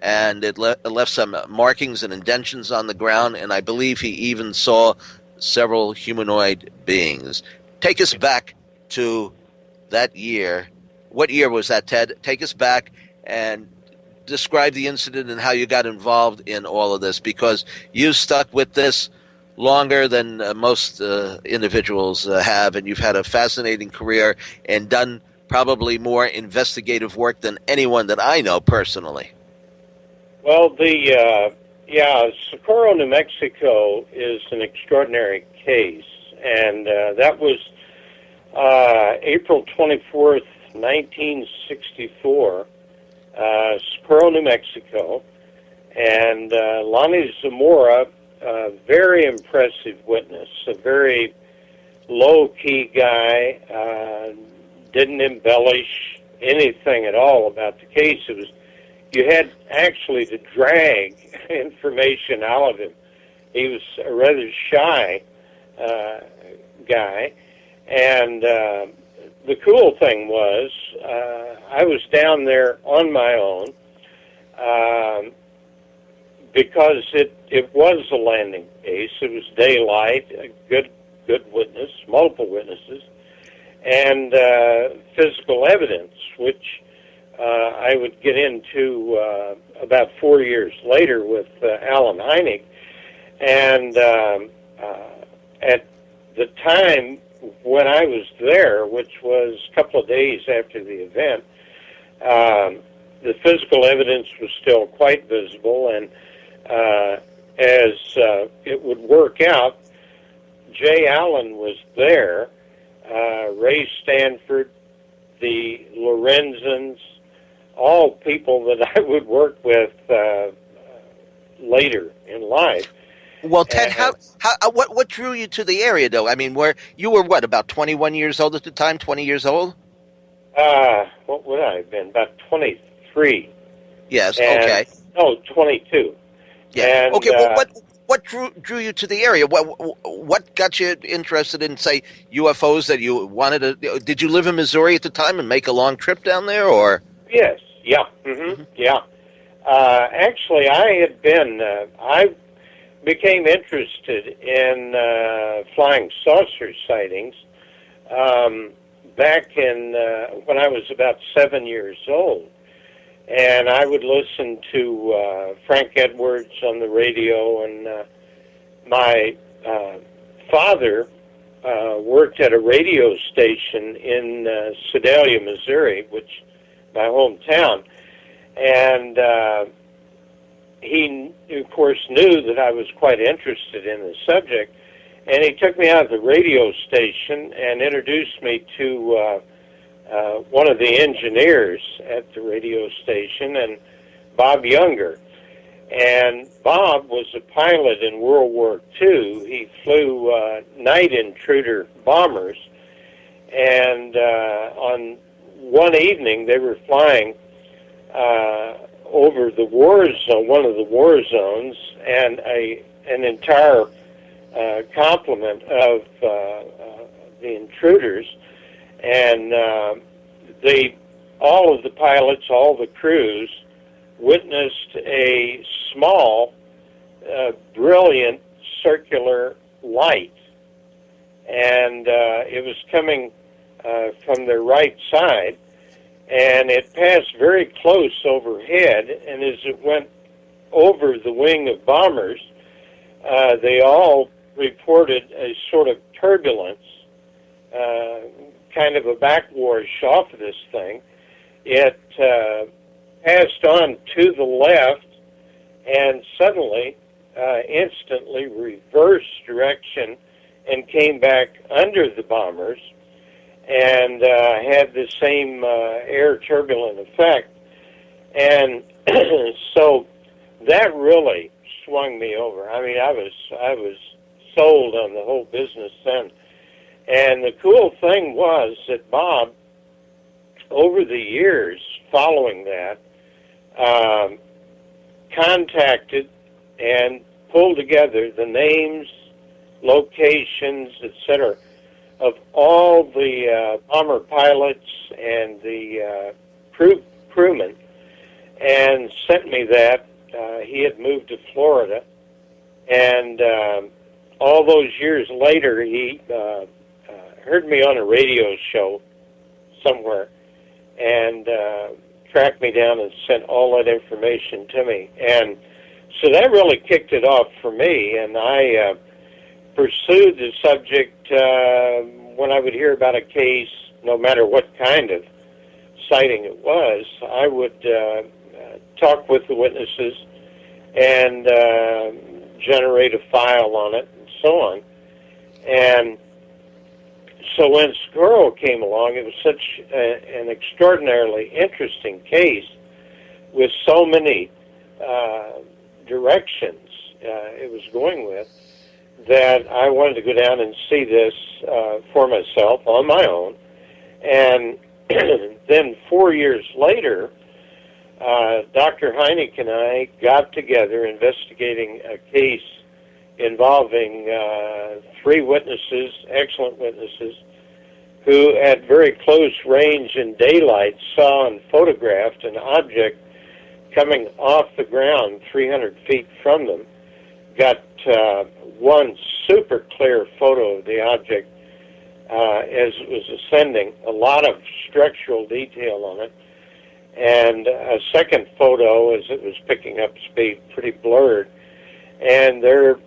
and it left some markings and indentions on the ground, and I believe he even saw several humanoid beings. Take us back to that year. What year was that, Ted? Take us back and describe the incident and how you got involved in all of this, because you stuck with this longer than most individuals have, and you've had a fascinating career and done probably more investigative work than anyone that I know personally. Well, Socorro, New Mexico is an extraordinary case, and that was April 24th, 1964, Socorro, New Mexico, and Lonnie Zamora, a very impressive witness, a very low-key guy, didn't embellish anything at all about the case. It was, you had actually to drag information out of him. He was a rather shy guy, and the cool thing was, I was down there on my own because it was a landing base. It was daylight, a good witness, multiple witnesses, and physical evidence, which I would get into about 4 years later with Allen Hynek. And at the time when I was there, which was a couple of days after the event, the physical evidence was still quite visible, and as it would work out, Jay Allen was there, Ray Stanford, the Lorenzens, all people that I would work with later in life. Well, Ted, what drew you to the area, though? I mean, you were what, about 21 years old at the time? 20 years old? What would I have been? About 23. Yes. And, okay. No, 22. Yeah. And, okay. Well, what drew you to the area? What got you interested in, say, UFOs that you wanted to? Did you live in Missouri at the time and make a long trip down there, or? Yes. Yeah. Mm-hmm. Yeah. Actually, I had been. I became interested in flying saucer sightings back in when I was about 7 years old, and I would listen to Frank Edwards on the radio, and my father worked at a radio station in Sedalia, Missouri, which my hometown, and he, of course, knew that I was quite interested in the subject, and he took me out of the radio station and introduced me to one of the engineers at the radio station, and Bob Younger. And Bob was a pilot in World War II. He flew night intruder bombers. And on one evening, they were flying over the war zone, one of the war zones, and an entire complement of the intruders. And all of the pilots, all the crews, witnessed a small, brilliant circular light. And it was coming from their right side, and it passed very close overhead, and as it went over the wing of bombers, they all reported a sort of turbulence, kind of a backwash off of this thing. It passed on to the left and suddenly, instantly reversed direction and came back under the bombers and had the same air turbulent effect. And so that really swung me over. I mean, I was sold on the whole business then. And the cool thing was that Bob, over the years following that, contacted and pulled together the names, locations, etc., of all the bomber pilots and the crewmen, and sent me that. He had moved to Florida, and all those years later, he heard me on a radio show somewhere, and tracked me down and sent all that information to me. And so that really kicked it off for me, and I pursued the subject when I would hear about a case, no matter what kind of sighting it was. I would talk with the witnesses and generate a file on it and so on. And so when Socorro came along, it was such an extraordinarily interesting case with so many directions it was going with, that I wanted to go down and see this for myself on my own. And then 4 years later, Dr. Heineck and I got together investigating a case involving 3 witnesses, excellent witnesses, who at very close range in daylight saw and photographed an object coming off the ground 300 feet from them. Got one super clear photo of the object as it was ascending, a lot of structural detail on it, and a second photo as it was picking up speed, pretty blurred. And there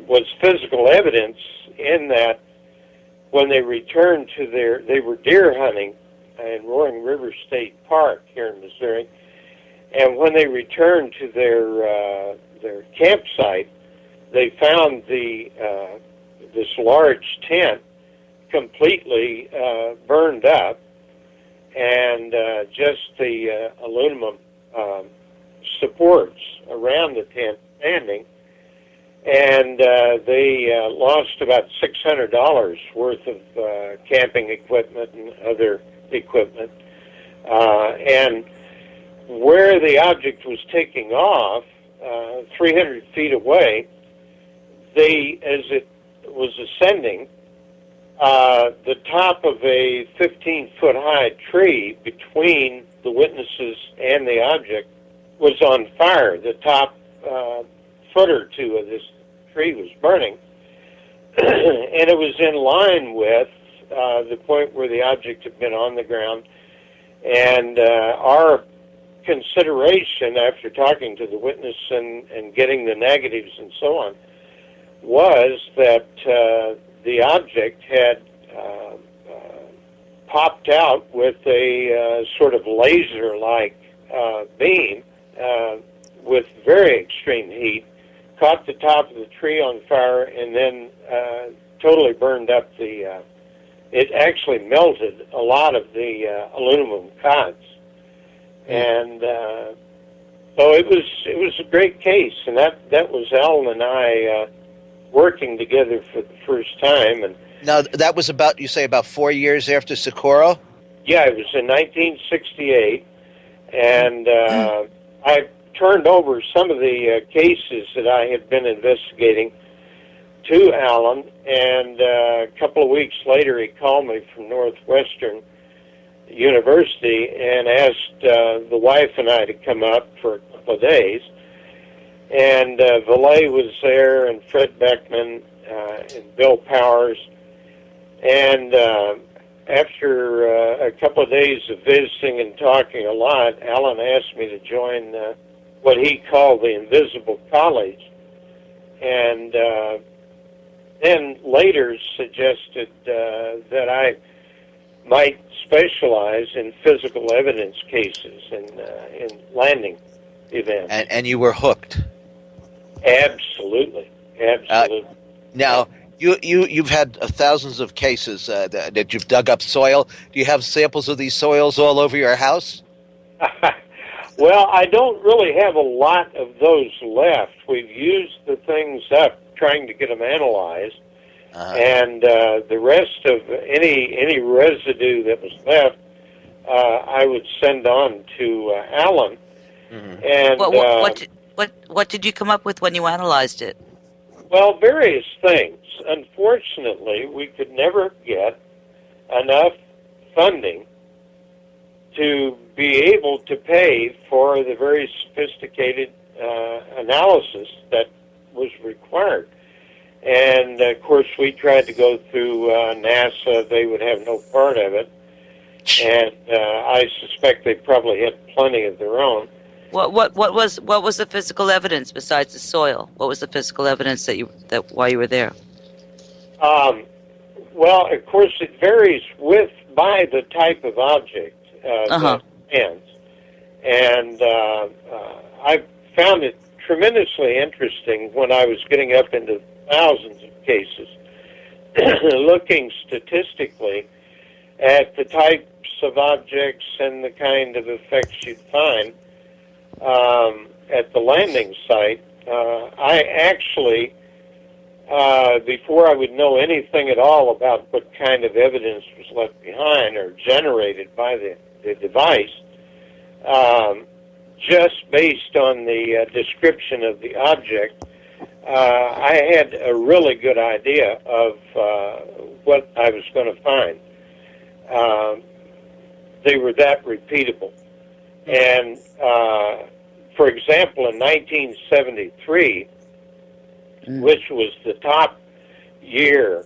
was physical evidence in that when they returned to they were deer hunting in Roaring River State Park here in Missouri, and when they returned to their campsite, they found this large tent completely burned up, and just the aluminum supports around the tent standing. And they lost about $600 worth of camping equipment and other equipment. And where the object was taking off, 300 feet away, as it was ascending, the top of a 15-foot high tree between the witnesses and the object was on fire. The top foot or two of this tree was burning, and it was in line with the point where the object had been on the ground. And our consideration, after talking to the witness and getting the negatives and so on, was that the object had popped out with a sort of laser-like beam with very extreme heat, caught the top of the tree on fire, and then totally burned up it actually melted a lot of the aluminum cots. And So it was a great case, and that was Alan and I working together for the first time. And now that was about, you say, about 4 years after Socorro? yeah, it was in 1968, and I turned over some of the cases that I had been investigating to Alan, and a couple of weeks later he called me from Northwestern University and asked the wife and I to come up for a couple of days. And Valet was there, and Fred Beckman, and Bill Powers. And after a couple of days of visiting and talking a lot, Alan asked me to join what he called the Invisible College. And then later suggested that I might specialize in physical evidence cases and in landing events. And you were hooked. Absolutely. Now, you've had thousands of cases that you've dug up soil. Do you have samples of these soils all over your house? Well, I don't really have a lot of those left. We've used the things up trying to get them analyzed. And the rest of any residue that was left, I would send on to Alan. Mm-hmm. And what did you come up with when you analyzed it? Well, various things. Unfortunately, we could never get enough funding to be able to pay for the very sophisticated analysis that was required. And, of course, we tried to go through NASA. They would have no part of it. And I suspect they probably had plenty of their own. What was the physical evidence besides the soil? What was the physical evidence that while you were there? Well, of course, it varies by the type of object that lands. And I found it tremendously interesting when I was getting up into thousands of cases, looking statistically at the types of objects and the kind of effects you'd find at the landing site. I actually, before I would know anything at all about what kind of evidence was left behind or generated by the device, just based on the description of the object, I had a really good idea of what I was going to find. They were that repeatable. And, for example, in 1973, which was the top year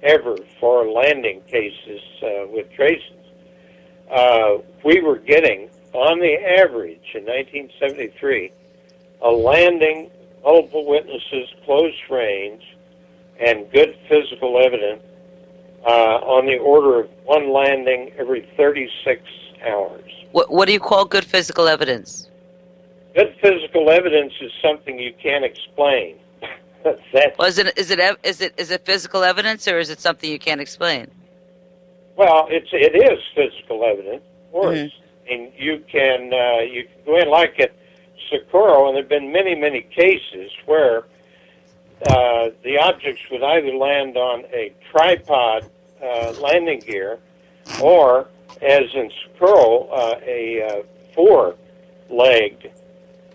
ever for landing cases with tracings, we were getting, on the average, in 1973, a landing, multiple witnesses, close range, and good physical evidence on the order of one landing every 36 hours. What do you call good physical evidence? Good physical evidence is something you can't explain. Well, is it physical evidence, or is it something you can't explain? Well, it is physical evidence, of course. Mm-hmm. And you can go in like at Socorro, and there have been many, many cases where the objects would either land on a tripod landing gear, or, as in Socorro, a four-legged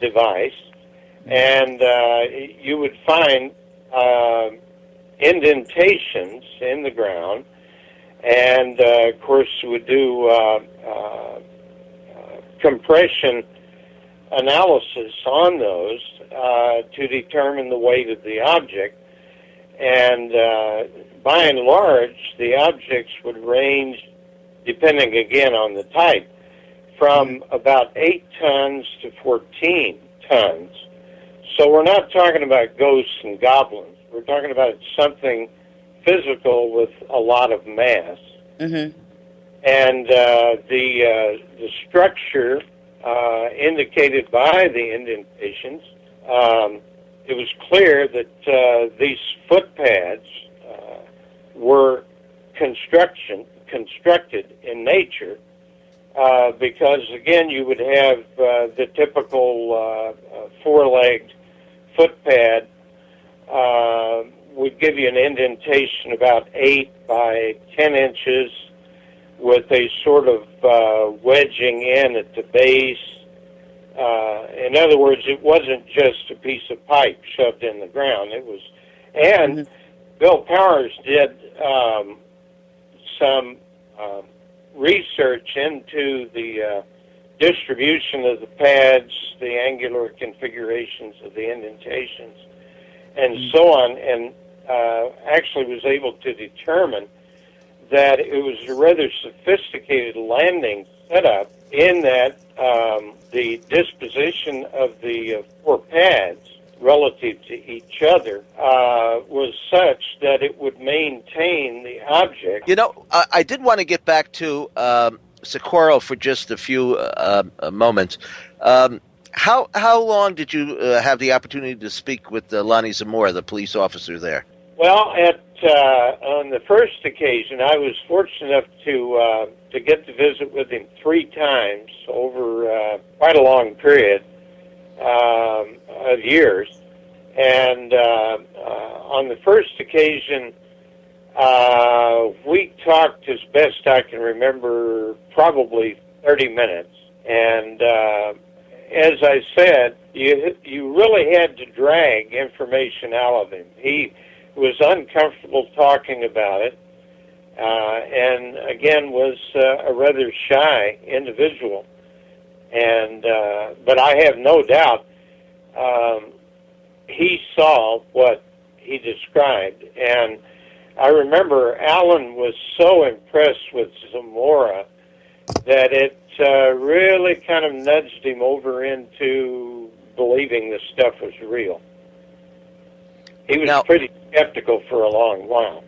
device, and you would find indentations in the ground, and of course would do compression analysis on those to determine the weight of the object. And by and large, the objects would range, depending again on the type, from about 8 tons to 14 tons. So we're not talking about ghosts and goblins. We're talking about something physical with a lot of mass. Mm-hmm. And the structure indicated by the indentations, it was clear that these footpads were constructed in nature because, again, you would have the typical four-legged footpad would give you an indentation about 8 by 10 inches with a sort of wedging in at the base. In other words, it wasn't just a piece of pipe shoved in the ground. It was, and Bill Powers did some research into the distribution of the pads, the angular configurations of the indentations, and so on, and actually was able to determine that it was a rather sophisticated landing setup in that the disposition of the four pads relative to each other was such that it would maintain the object. You know, I did want to get back to Socorro for just a few moments. How long did you have the opportunity to speak with Lonnie Zamora, the police officer there? Well, on the first occasion, I was fortunate enough to get to visit with him 3 times over quite a long period of years. And on the first occasion, we talked, as best I can remember, probably 30 minutes. And as I said, you really had to drag information out of him. He was uncomfortable talking about it, and again was a rather shy individual. And but I have no doubt he saw what he described. And I remember Alan was so impressed with Zamora that it really kind of nudged him over into believing this stuff was real. He was pretty skeptical for a long while.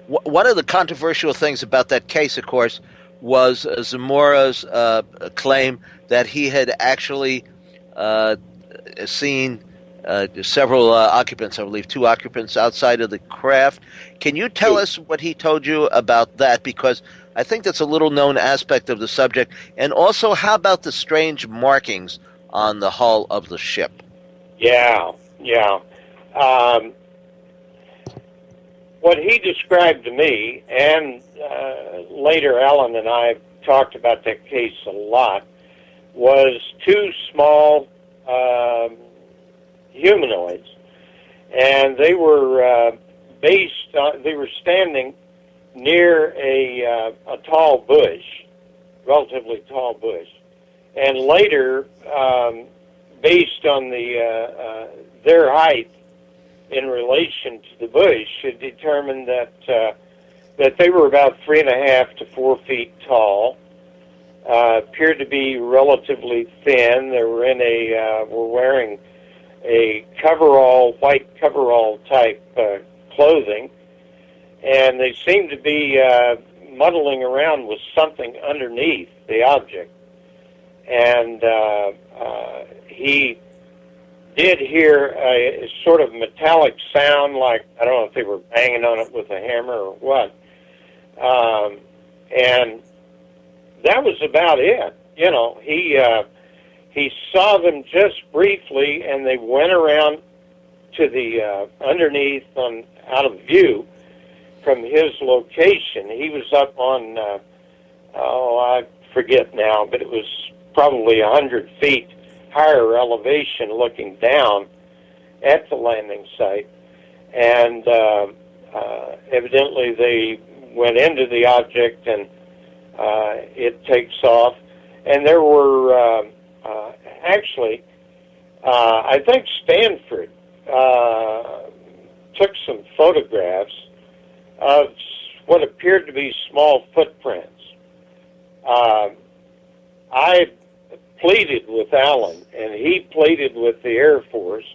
One of the controversial things about that case, of course, was Zamora's claim that he had actually seen several occupants, I believe 2 occupants outside of the craft. Can you tell us what he told you about that? Because I think that's a little known aspect of the subject. And also, how about the strange markings on the hull of the ship? Yeah. What he described to me, and later Alan and I talked about that case a lot, was 2 small humanoids, and they were they were standing near a tall bush, relatively tall bush, and later, based on their height in relation to the bush, it determined that they were about 3.5 to 4 feet tall. Appeared to be relatively thin. They were were wearing a coverall, white coverall type clothing, and they seemed to be muddling around with something underneath the object. And he did hear a sort of metallic sound, like, I don't know if they were banging on it with a hammer or what. And that was about it. You know, he saw them just briefly, and they went around to the underneath out of view from his location. He was up on, I forget now, but it was probably 100 feet higher elevation looking down at the landing site. And evidently they went into the object, and it takes off. And there were actually, I think Stanford took some photographs of what appeared to be small footprints. I pleaded with Alan, and he pleaded with the Air Force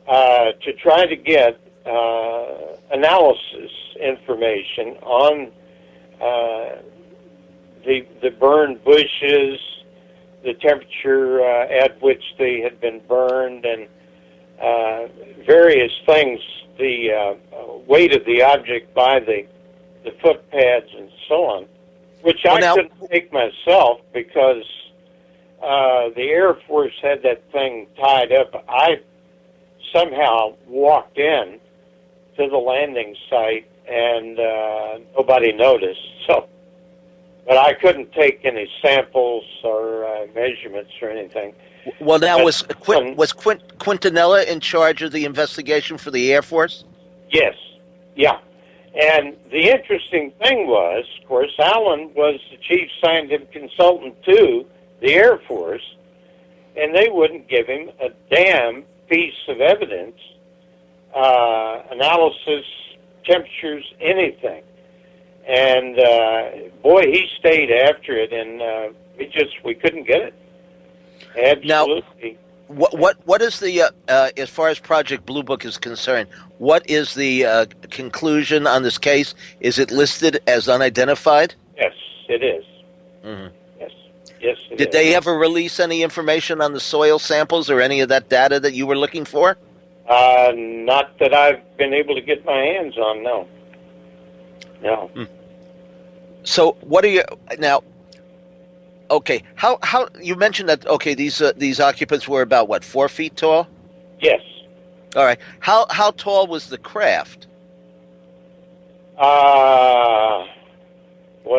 to try to get analysis information on the burned bushes, the temperature at which they had been burned, and various things, the weight of the object by the foot pads and so on. which I couldn't take myself because the Air Force had that thing tied up. I somehow walked in to the landing site and nobody noticed. So, but I couldn't take any samples or measurements or anything. Well, now was Quintanilla in charge of the investigation for the Air Force? Yes, yeah. And the interesting thing was, of course, Alan was the chief scientific consultant to the Air Force, and they wouldn't give him a damn piece of evidence, analysis, temperatures, anything. And boy, he stayed after it, and we couldn't get it. Absolutely. Now, what is the as far as Project Blue Book is concerned? What is the conclusion on this case? Is it listed as unidentified? Yes, it is. Mm-hmm. Yes, it Did they ever release any information on the soil samples or any of that data that you were looking for? Not that I've been able to get my hands on. No. No. So what are you now? Okay, how you mentioned that? Okay, these occupants were about what, 4 feet tall? Yes. All right. How tall was the craft? Boy,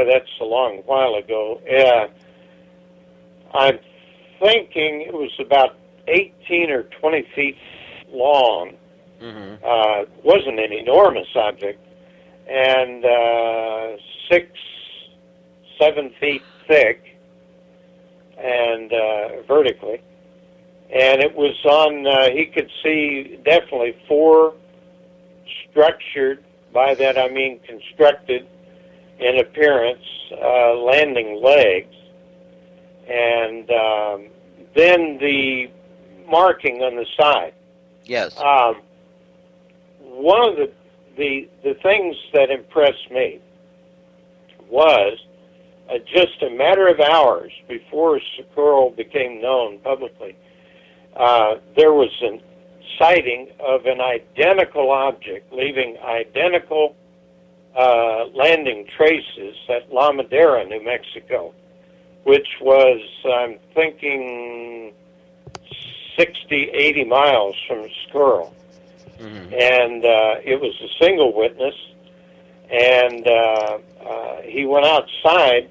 that's a long while ago. Yeah, I'm thinking it was about 18 or 20 feet long. Mm-hmm. Wasn't an enormous object, and 6-7 feet thick. And vertically, and it was on. He could see definitely 4 structured. By that I mean constructed in appearance landing legs, and then the marking on the side. Yes. One of the things that impressed me was. Just a matter of hours before Socorro became known publicly, there was a sighting of an identical object leaving identical landing traces at La Madera, New Mexico, which was, I'm thinking, 60, 80 miles from Socorro. Mm-hmm. And it was a single witness, and he went outside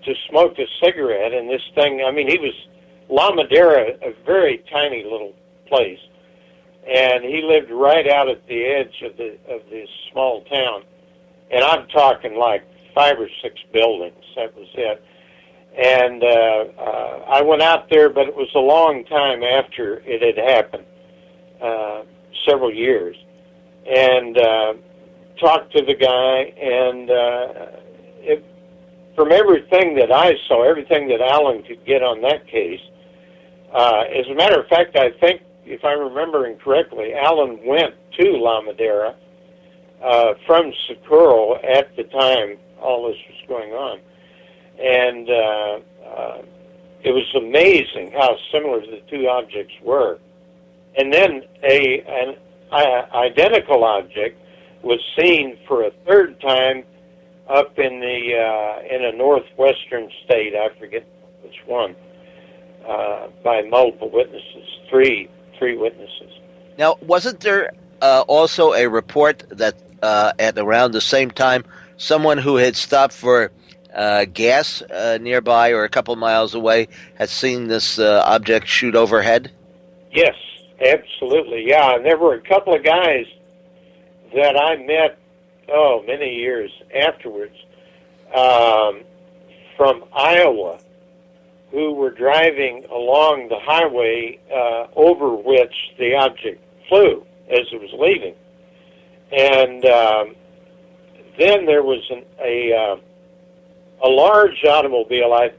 to smoke a cigarette, and this thing, I mean, he was, La Madera, a very tiny little place, and he lived right out at the edge of this small town, and I'm talking like 5 or 6 buildings, that was it. And I went out there, but it was a long time after it had happened, several years, and talked to the guy, and from everything that I saw, everything that Alan could get on that case, as a matter of fact, I think, if I'm remembering correctly, Alan went to La Madera from Socorro at the time all this was going on. And it was amazing how similar the 2 objects were. And then an identical object was seen for a 3rd time up in a northwestern state, I forget which one, by multiple witnesses, three witnesses. Now, wasn't there also a report that at around the same time, someone who had stopped for gas nearby or a couple miles away had seen this object shoot overhead? Yes, absolutely, yeah. And there were a couple of guys that I met many years afterwards, from Iowa, who were driving along the highway over which the object flew as it was leaving. And then there was a large automobile.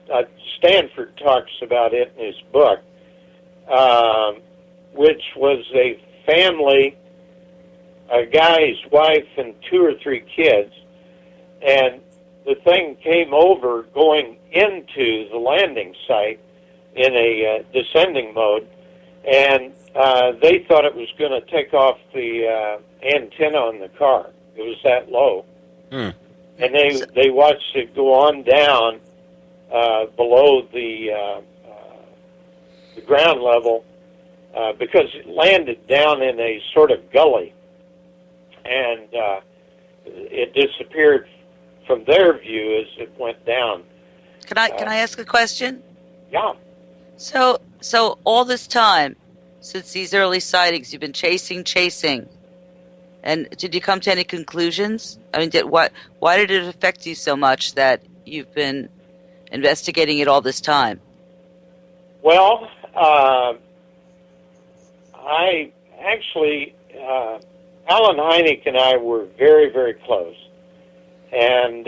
Stanford talks about it in his book, which was a family, a guy's wife and 2 or 3 kids, and the thing came over going into the landing site in a descending mode, and they thought it was going to take off the antenna on the car. It was that low. and they watched it go on down below the ground level because it landed down in a sort of gully, and it disappeared from their view as it went down. Can I ask a question? Yeah. So all this time, since these early sightings, you've been chasing, and did you come to any conclusions? I mean, why did it affect you so much that you've been investigating it all this time? Well, I actually, Alan Hynek and I were very, very close, and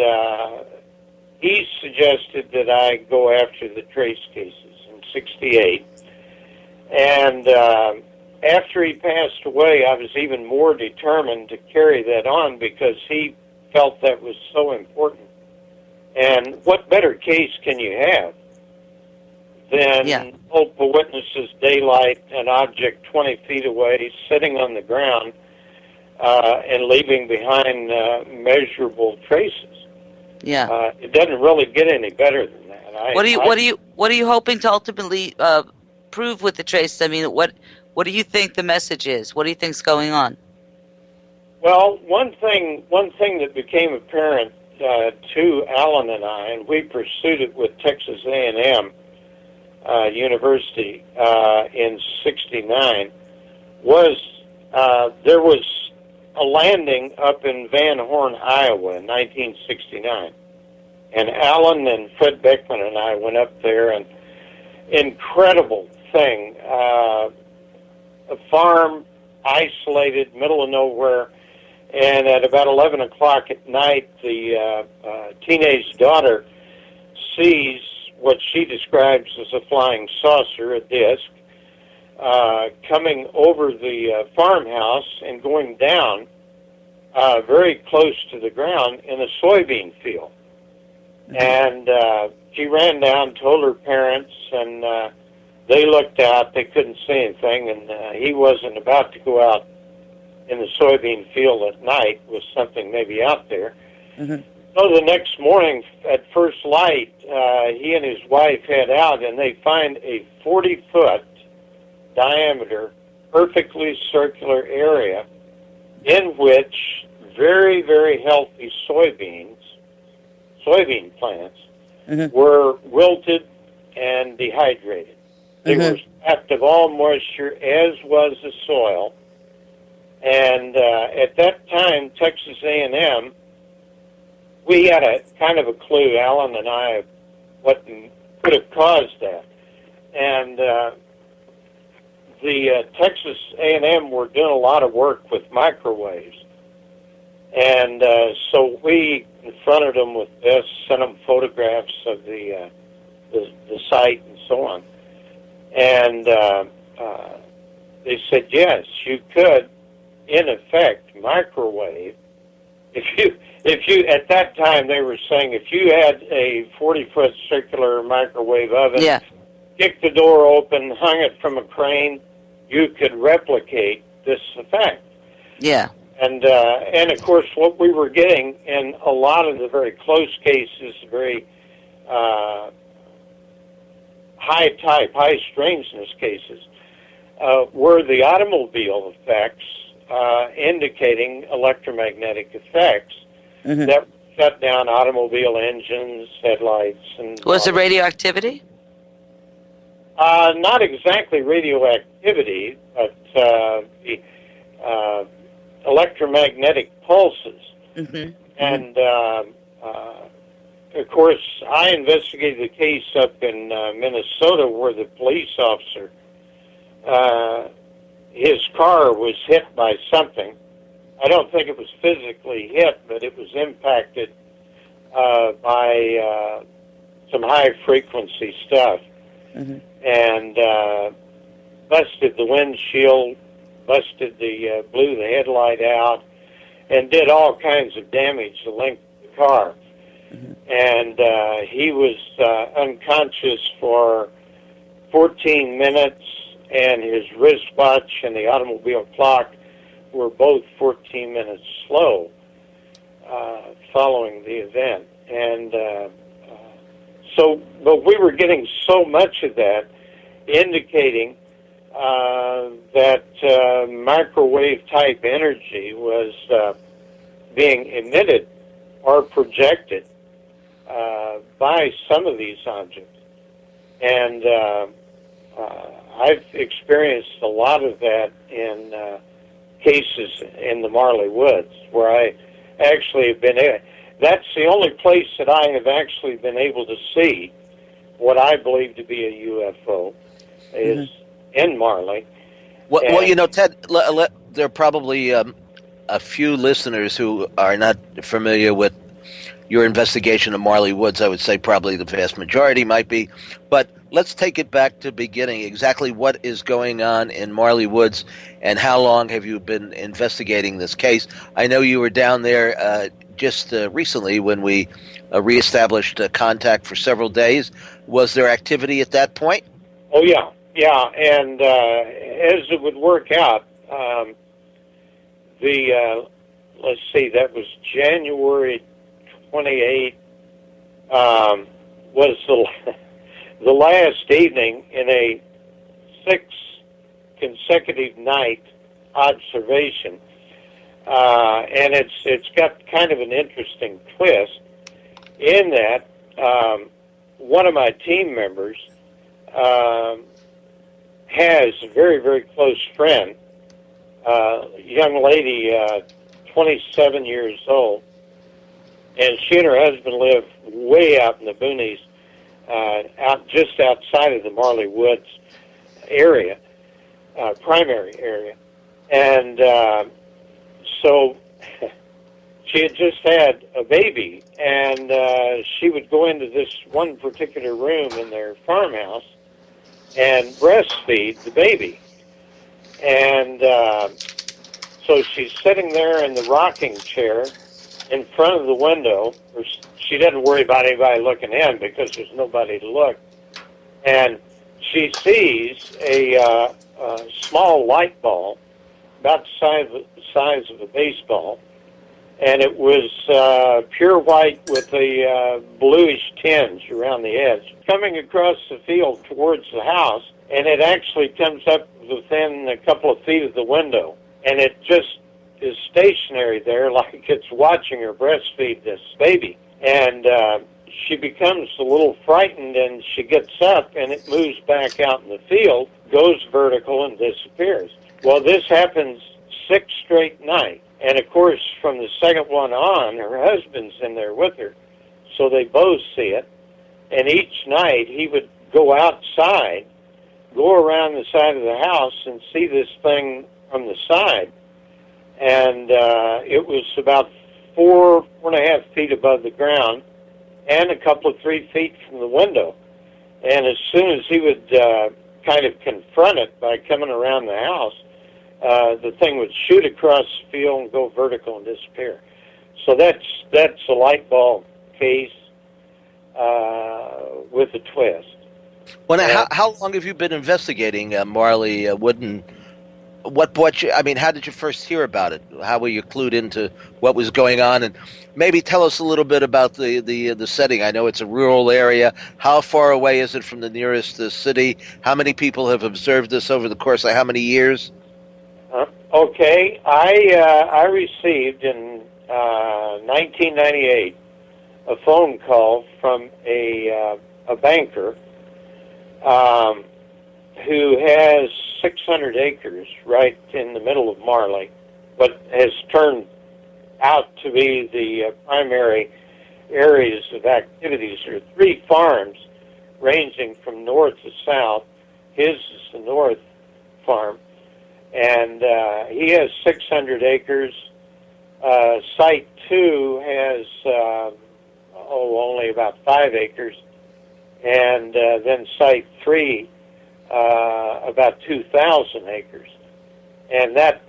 he suggested that I go after the trace cases in '68. And after he passed away, I was even more determined to carry that on because he felt that was so important. And what better case can you have than multiple witnesses, daylight, an object 20 feet away, sitting on the ground, and leaving behind measurable traces? Yeah. It doesn't really get any better than that. What are you hoping to ultimately prove with the traces? I mean, what do you think the message is? What do you think's going on? Well, one thing that became apparent to Alan and I, and we pursued it with Texas A&M University in '69, was there was a landing up in Van Horn, Iowa in 1969. And Alan and Fred Beckman and I went up there, and incredible thing. A farm, isolated, middle of nowhere, and at about 11 o'clock at night, the teenage daughter sees what she describes as a flying saucer, a disc, coming over the farmhouse and going down very close to the ground in a soybean field. And she ran down, told her parents, and they looked out. They couldn't see anything, and he wasn't about to go out in the soybean field at night with something maybe out there. Mm-hmm. So the next morning at first light, he and his wife head out, and they find a 40-foot diameter, perfectly circular area in which very, very healthy soybean plants were wilted and dehydrated. They were stripped of all moisture, as was the soil. And at that time, Texas A&M, we had a kind of a clue, Alan and I, of what could have caused that. And the Texas A&M were doing a lot of work with microwaves. And so we confronted them with this, sent them photographs of the site and so on. And they said, yes, you could, in effect, microwave. If you at that time they were saying if you had a 40-foot circular microwave oven, kicked the door open, hung it from a crane, you could replicate this effect. Yeah. And of course, what we were getting in a lot of the very close cases, very high type, high strangeness cases, were the automobile effects, indicating electromagnetic effects that shut down automobile engines, headlights, and... Was it radioactivity? Not exactly radioactivity, but the electromagnetic pulses. And, of course, I investigated the case up in Minnesota where the police officer, his car was hit by something. I don't think it was physically hit, but it was impacted by some high-frequency stuff. And busted the windshield, blew the headlight out, and did all kinds of damage to length of the car. And he was unconscious for 14 minutes, and his wristwatch and the automobile clock were both 14 minutes slow. following the event. And but we were getting so much of that, indicating that microwave-type energy was being emitted or projected by some of these objects. And I've experienced a lot of that in cases in the Marley Woods, where I actually have been. That's the only place that I have actually been able to see what I believe to be a UFO is in Marley. Well, you know, Ted, there are probably a few listeners who are not familiar with your investigation of Marley Woods. I would say probably the vast majority might be. But let's take it back to the beginning. Exactly what is going on in Marley Woods, and how long have you been investigating this case? I know you were down there just recently when we reestablished contact for several days. Was there activity at that point? Oh, yeah. Yeah, and as it would work out, let's see, that was January 28th, was the last evening in a 6 consecutive night observation. And it's got kind of an interesting twist in that one of my team members has a very, very close friend, young lady, 27 years old, and she and her husband live way out in the boonies, just outside of the Marley Woods area, primary area. And so she had just had a baby, and she would go into this one particular room in their farmhouse and breastfeed the baby. And so she's sitting there in the rocking chair in front of the window. She doesn't worry about anybody looking in because there's nobody to look. And she sees a small light ball about the size of a baseball, and it was pure white with a bluish tinge around the edge, coming across the field towards the house, and it actually comes up within a couple of feet of the window, and it just is stationary there like it's watching her breastfeed this baby. And she becomes a little frightened, and she gets up, and it moves back out in the field, goes vertical, and disappears. Well, this happens 6 straight nights. And, of course, from the second one on, her husband's in there with her, so they both see it. And each night he would go outside, go around the side of the house, and see this thing from the side. And it was about 4.5 feet above the ground and a couple of 3 feet from the window. And as soon as he would kind of confront it by coming around the house, the thing would shoot across the field and go vertical and disappear. So that's a light bulb case with a twist. Well, how long have you been investigating Marley Woods? What brought you? I mean, how did you first hear about it? How were you clued into what was going on? And maybe tell us a little bit about the setting. I know it's a rural area. How far away is it from the nearest city? How many people have observed this over the course of how many years? Okay, I received in 1998 a phone call from a banker who has 600 acres right in the middle of Marley, but has turned out to be the primary areas of activities. There are 3 farms ranging from north to south. His is the north farm. And he has 600 acres. Site 2 has only about 5 acres. And then Site 3, about 2,000 acres. And that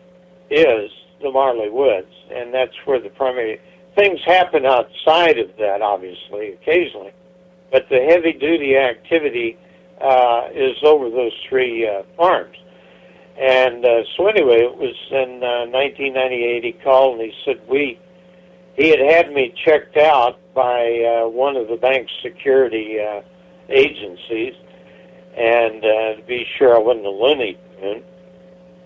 is the Marley Woods. And that's where the primary things happen outside of that, obviously, occasionally. But the heavy-duty activity is over those 3 farms. And so anyway, it was in 1998 he called and he said, we he had me checked out by one of the bank's security agencies, and to be sure I wasn't a Looney Tune.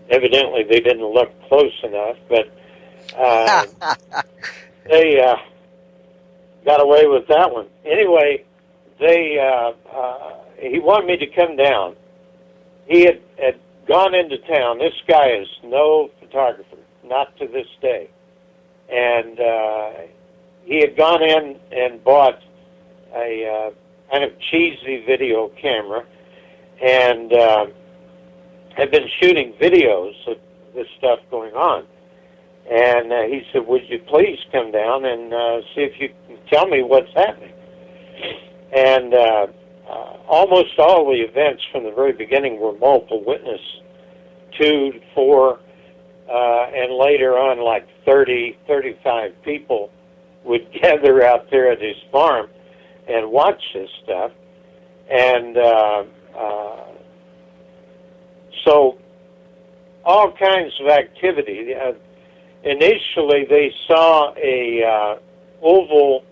Evidently, they didn't look close enough, but they got away with that one. Anyway, he wanted me to come down. He had gone into town. This guy is no photographer, not to this day. And he had gone in and bought a kind of cheesy video camera and had been shooting videos of this stuff going on. And he said, would you please come down and see if you can tell me what's happening? And almost all the events from the very beginning were multiple witness, 2 to 4, and later on like 30, 35 people would gather out there at his farm and watch this stuff. And so all kinds of activity. Initially, they saw a oval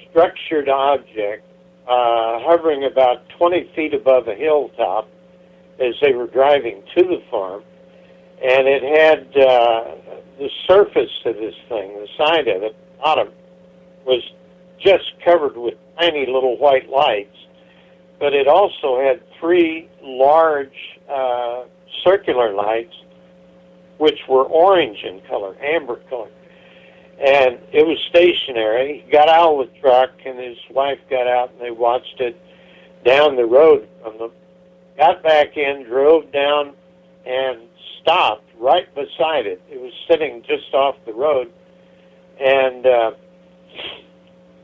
structured object hovering about 20 feet above a hilltop as they were driving to the farm, and it had the surface of this thing, the side of it, bottom, was just covered with tiny little white lights, but it also had 3 large circular lights which were orange in color, amber color. And it was stationary. He got out of the truck, and his wife got out, and they watched it down the road from them. Got back in, drove down, and stopped right beside it. It was sitting just off the road, and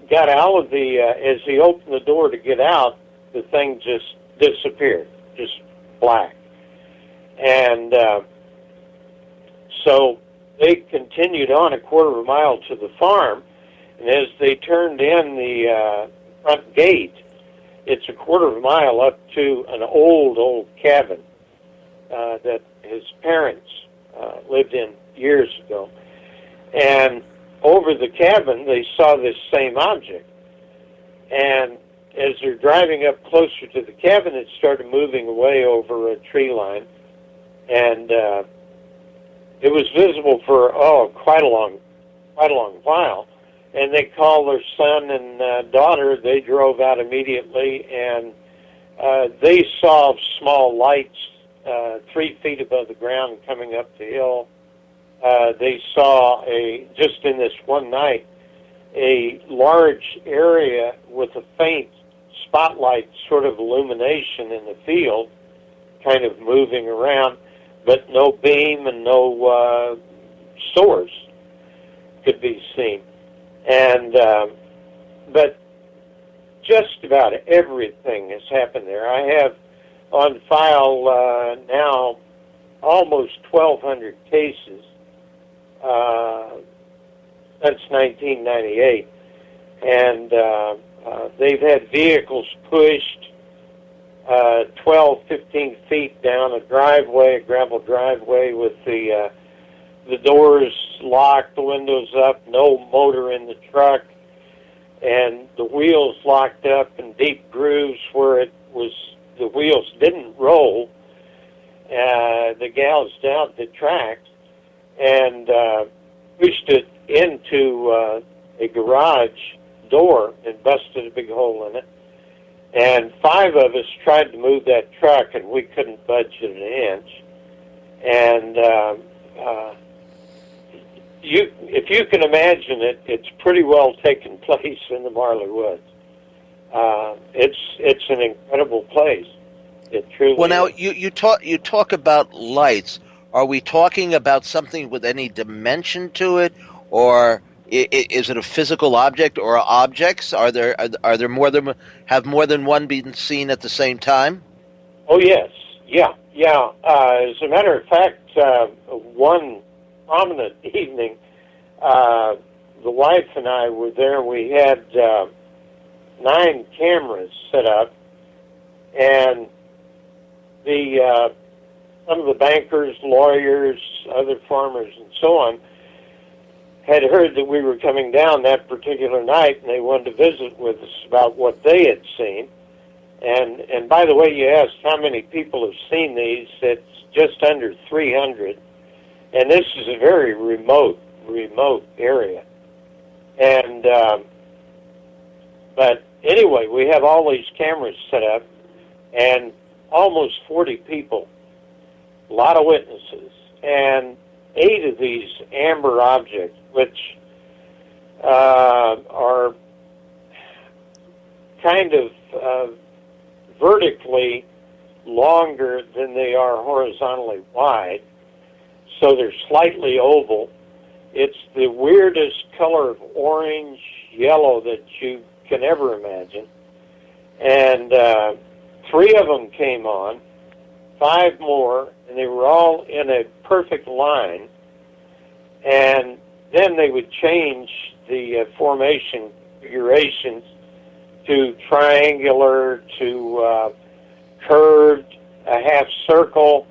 got out of the, as he opened the door to get out, the thing just disappeared, just black. And so they continued on a quarter of a mile to the farm, and as they turned in the front gate, it's a quarter of a mile up to an old cabin that his parents lived in years ago. And over the cabin, they saw this same object. And as they're driving up closer to the cabin, it started moving away over a tree line. And it was visible for, quite a long while. And they called their son and daughter. They drove out immediately, and they saw small lights 3 feet above the ground coming up the hill. They saw, just in this one night, a large area with a faint spotlight sort of illumination in the field, kind of moving around, but no beam and no source could be seen. And but just about everything has happened there. I have on file now almost 1,200 cases since 1998, and they've had vehicles pushed 12, 15 feet down a driveway, a gravel driveway, with the doors locked, the windows up, no motor in the truck, and the wheels locked up in deep grooves where the wheels didn't roll. The gouged out the tracks and pushed it into a garage door and busted a big hole in it. And 5 of us tried to move that truck, and we couldn't budge it an inch. And if you can imagine it, it's pretty well taken place in the Marley Woods. It's an incredible place. It truly. Well, now is. you talk about lights. Are we talking about something with any dimension to it, or is it a physical object, or objects? Are there have more than one been seen at the same time? Oh yes, yeah. As a matter of fact, one prominent evening, the wife and I were there. We had 9 cameras set up, and some of the bankers, lawyers, other farmers, and so on, had heard that we were coming down that particular night, and they wanted to visit with us about what they had seen. And by the way, you asked how many people have seen these. It's just under 300, and this is a very remote area. And but anyway, we have all these cameras set up, and almost 40 people, a lot of witnesses, and 8 of these amber objects, which are kind of vertically longer than they are horizontally wide, so they're slightly oval. It's the weirdest color of orange, yellow that you can ever imagine. And 3 of them came on, 5 more, and they were all in a perfect line. And then they would change the formation configurations to triangular, to curved, a half circle,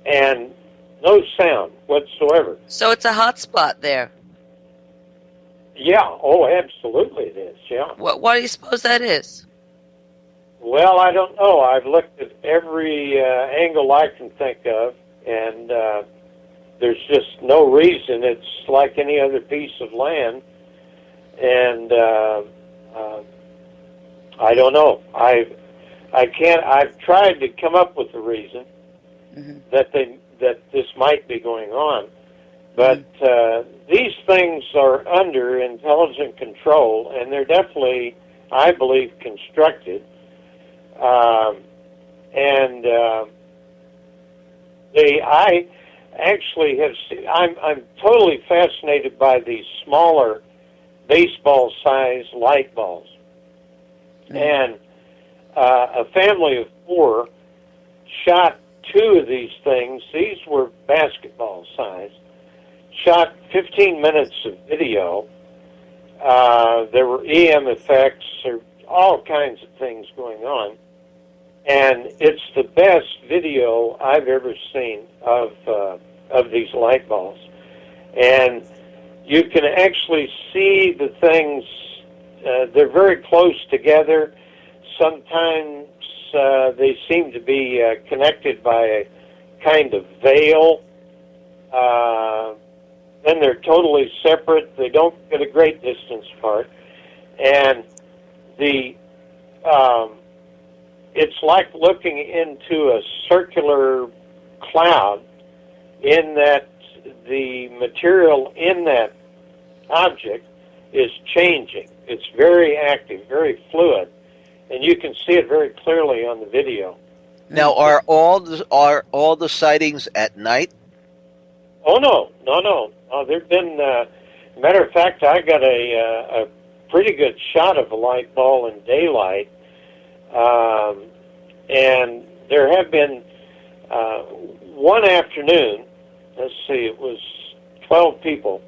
and no sound whatsoever. So it's a hotspot there. Yeah, oh, absolutely it is, yeah. What do you suppose that is? Well, I don't know. I've looked at every angle I can think of, and there's just no reason. It's like any other piece of land, and I don't know. I've tried to come up with a reason that this might be going on, but these things are under intelligent control, and they're definitely, I believe, constructed. I actually have seen, I'm totally fascinated by these smaller baseball-sized light balls. And a family of 4 shot 2 of these things. These were basketball size. Shot 15 minutes of video. There were EM effects, or all kinds of things going on. And it's the best video I've ever seen of these light balls. And you can actually see the things, they're very close together. Sometimes they seem to be connected by a kind of veil. Then they're totally separate. They don't get a great distance apart. And it's like looking into a circular cloud, in that the material in that object is changing. It's very active, very fluid, and you can see it very clearly on the video. Now, are all the sightings at night? Oh no. There've been, matter of fact, I got a pretty good shot of a light ball in daylight, and there have been one afternoon. Let's see, it was 12 people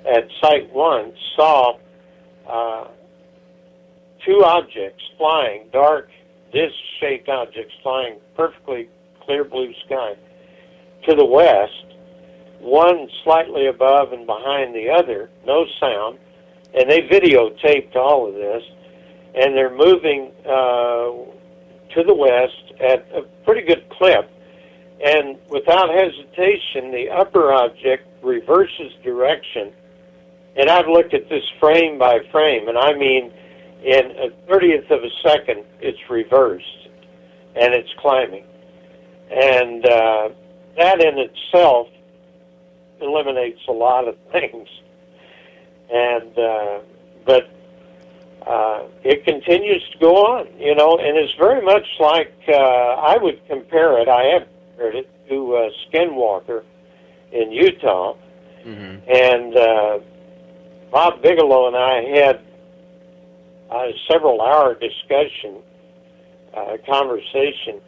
at Site 1 saw 2 objects flying, dark disc-shaped objects flying perfectly clear blue sky to the west, one slightly above and behind the other, no sound, and they videotaped all of this, and they're moving to the west at a pretty good clip, and without hesitation, the upper object reverses direction, and I've looked at this frame by frame, and I mean, in a 30th of a second, it's reversed, and it's climbing. And that in itself eliminates a lot of things. And but it continues to go on, and it's very much like, I would compare it, I have compared it to Skinwalker in Utah. And Bob Bigelow and I had a several-hour discussion, conversation,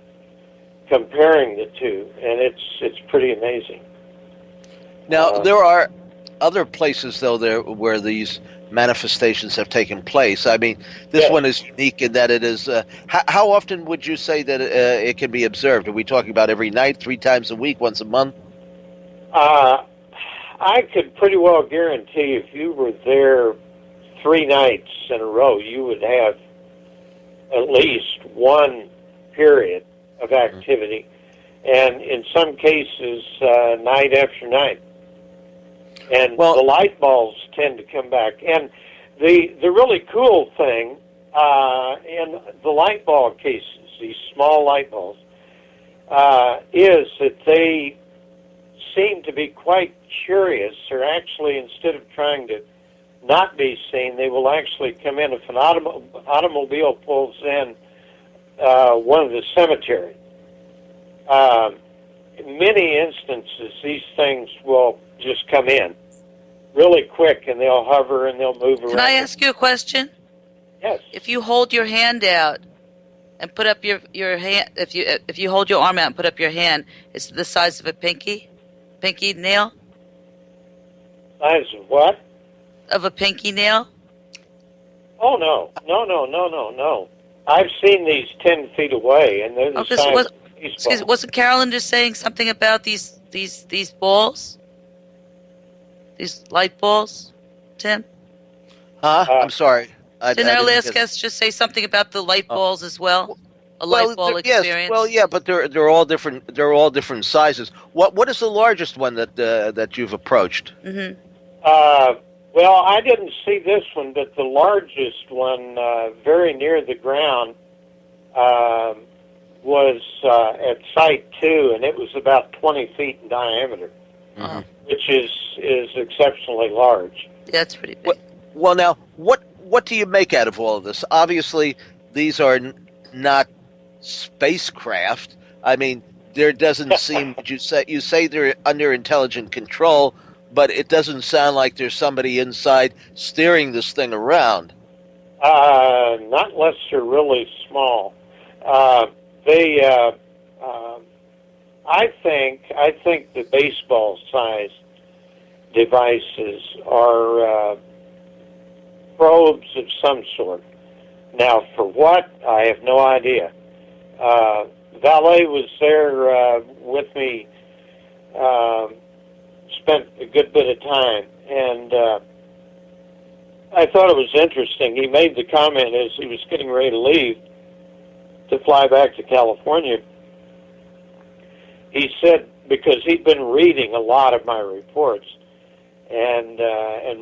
comparing the two, and it's pretty amazing. Now, there are other places, though, where these manifestations have taken place. I mean, this one is unique in that it is... how often would you say that it can be observed? Are we talking about every night, 3 times a week, once a month? I could pretty well guarantee if you were there 3 nights in a row, you would have at least one period of activity, and in some cases, night after night. And the light balls tend to come back. And the really cool thing in the light ball cases, these small light balls, is that they seem to be quite curious, or actually, instead of trying to not be seen, they will actually come in. If an automobile pulls in one of the cemeteries, in many instances, these things will just come in really quick, and they'll hover and they'll move around. Can I ask you a question? Yes. If you hold your hand out and put up your hand, if you hold your arm out and put up your hand, it's the size of a pinky nail? Size of what? Of a pinky nail? Oh, no. I've seen these 10 feet away, and they're the size of baseball. Excuse me, wasn't Carolyn just saying something about these balls? These light balls, Tim? Huh? I'm sorry. Didn't our last guest just say something about the light balls as well? A light ball experience? Yes. Well, yeah, but they're all different. They're all different sizes. What is the largest one that you've approached? Mm-hmm. Well, I didn't see this one, but the largest one, very near the ground, was at Site 2, and it was about 20 feet in diameter, which is exceptionally large. Yeah, that's pretty big. Well, now, what do you make out of all of this? Obviously, these are not spacecraft. I mean, there doesn't seem, you say they're under intelligent control, but it doesn't sound like there's somebody inside steering this thing around. Not unless they're really small. I think the baseball size devices are probes of some sort. Now, for what? I have no idea. Valet was there with me, spent a good bit of time, and I thought it was interesting. He made the comment as he was getting ready to leave to fly back to California. He said, because he'd been reading a lot of my reports, and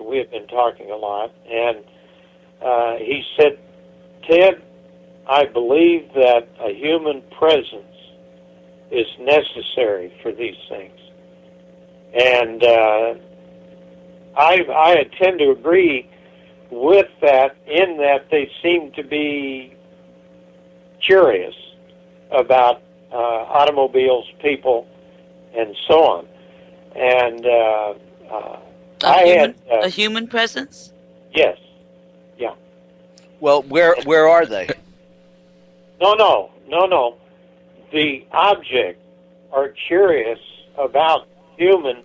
we had been talking a lot, and he said, Ted, I believe that a human presence is necessary for these things. And I tend to agree with that, in that they seem to be curious about automobiles, people, and so on. And a human presence? Yes. Yeah. Well, where are they? No. The object are curious about human.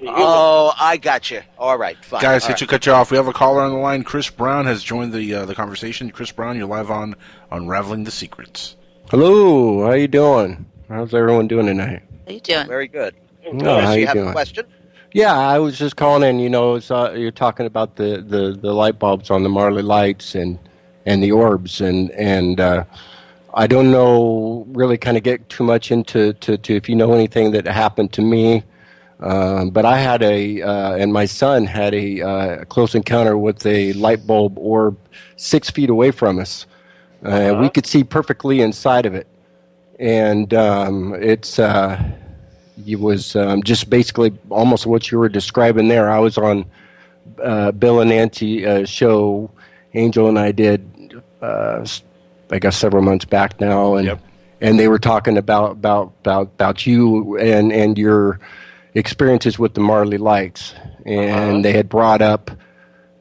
Oh, I got you. All right, fine. Guys, hate to cut you off. We have a caller on the line. Chris Brown has joined the conversation. Chris Brown, you're live on Unraveling the Secrets. Hello, how you doing? How's everyone doing tonight? How you doing? Very good. No, how you have doing? A question? Yeah, I was just calling in. You know, you're talking about the light bulbs on the Marley lights and the orbs, and I don't know, really kind of get too much into if you know anything that happened to me. But I had and my son had a close encounter with a light bulb orb 6 feet away from us. We could see perfectly inside of it. And it was just basically almost what you were describing there. I was on Bill and Nancy show, Angel and I did, I guess several months back now, and and they were talking about you and your experiences with the Marley lights, and they had brought up.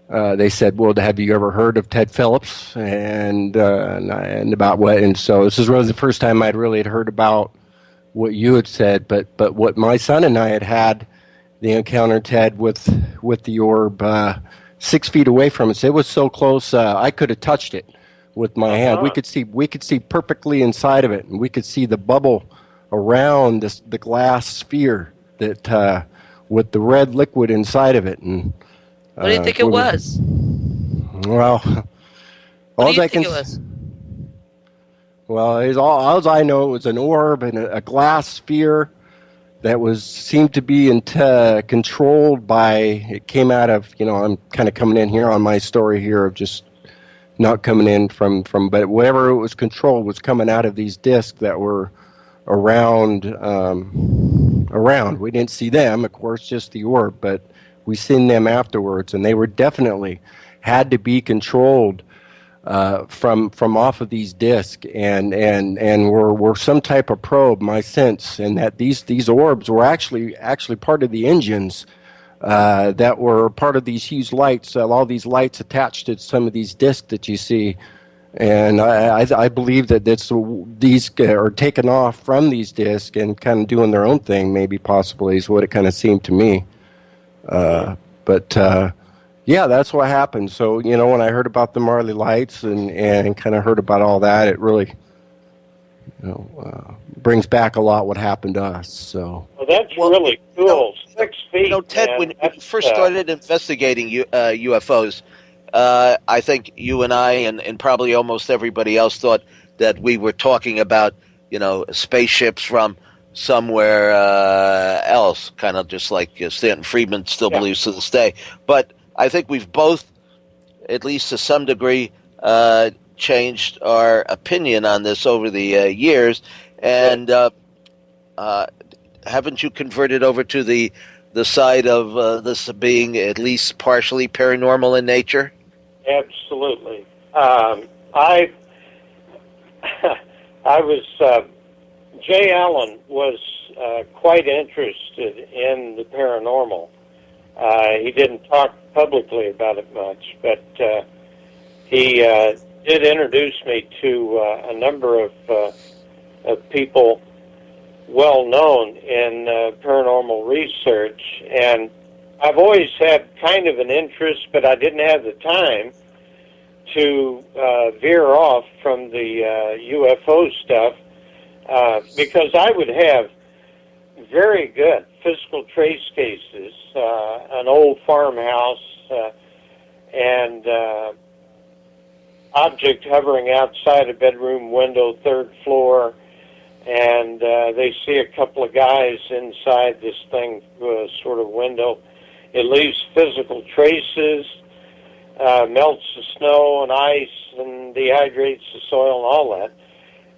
They said, "Well, have you ever heard of Ted Phillips?" And about what? And so this is really the first time I'd really heard about what you had said. But what my son and I had the encounter, Ted, with the orb 6 feet away from us. It was so close, I could have touched it with my hand. We could see perfectly inside of it, and we could see the bubble around the glass sphere that with the red liquid inside of it. And what do you think it was? Well, what do you think it was? Well, all I know, it was an orb and a glass sphere that seemed to be controlled by. It came out of, I'm kind of coming in here on my story here of just not coming in from, but whatever it was controlled was coming out of these discs that were around. We didn't see them, of course, just the orb, but we seen them afterwards, and they were definitely had to be controlled from off of these discs, and were some type of probe. My sense, and that these orbs were actually part of the engines that were part of these huge lights. All these lights attached to some of these discs that you see, and I believe that these are taken off from these discs and kind of doing their own thing. Maybe possibly is what it kind of seemed to me. But yeah, that's what happened. So, when I heard about the Marley lights and kind of heard about all that, it really, brings back a lot what happened to us. So. Well, that's really cool. 6 feet. Ted, man, when you first started investigating UFOs, I think you and I and probably almost everybody else thought that we were talking about, spaceships from somewhere else, kind of just like Stanton Friedman still believes to this day. But I think we've both, at least to some degree, changed our opinion on this over the years. And haven't you converted over to the side of this being at least partially paranormal in nature? Absolutely. I was. Jay Allen was quite interested in the paranormal. He didn't talk publicly about it much, but he did introduce me to a number of people well known in paranormal research, and I've always had kind of an interest, but I didn't have the time to veer off from the UFO stuff because I would have very good physical trace cases, an old farmhouse, and object hovering outside a bedroom window, 3rd floor, and they see a couple of guys inside this thing, sort of window. It leaves physical traces, melts the snow and ice and dehydrates the soil and all that.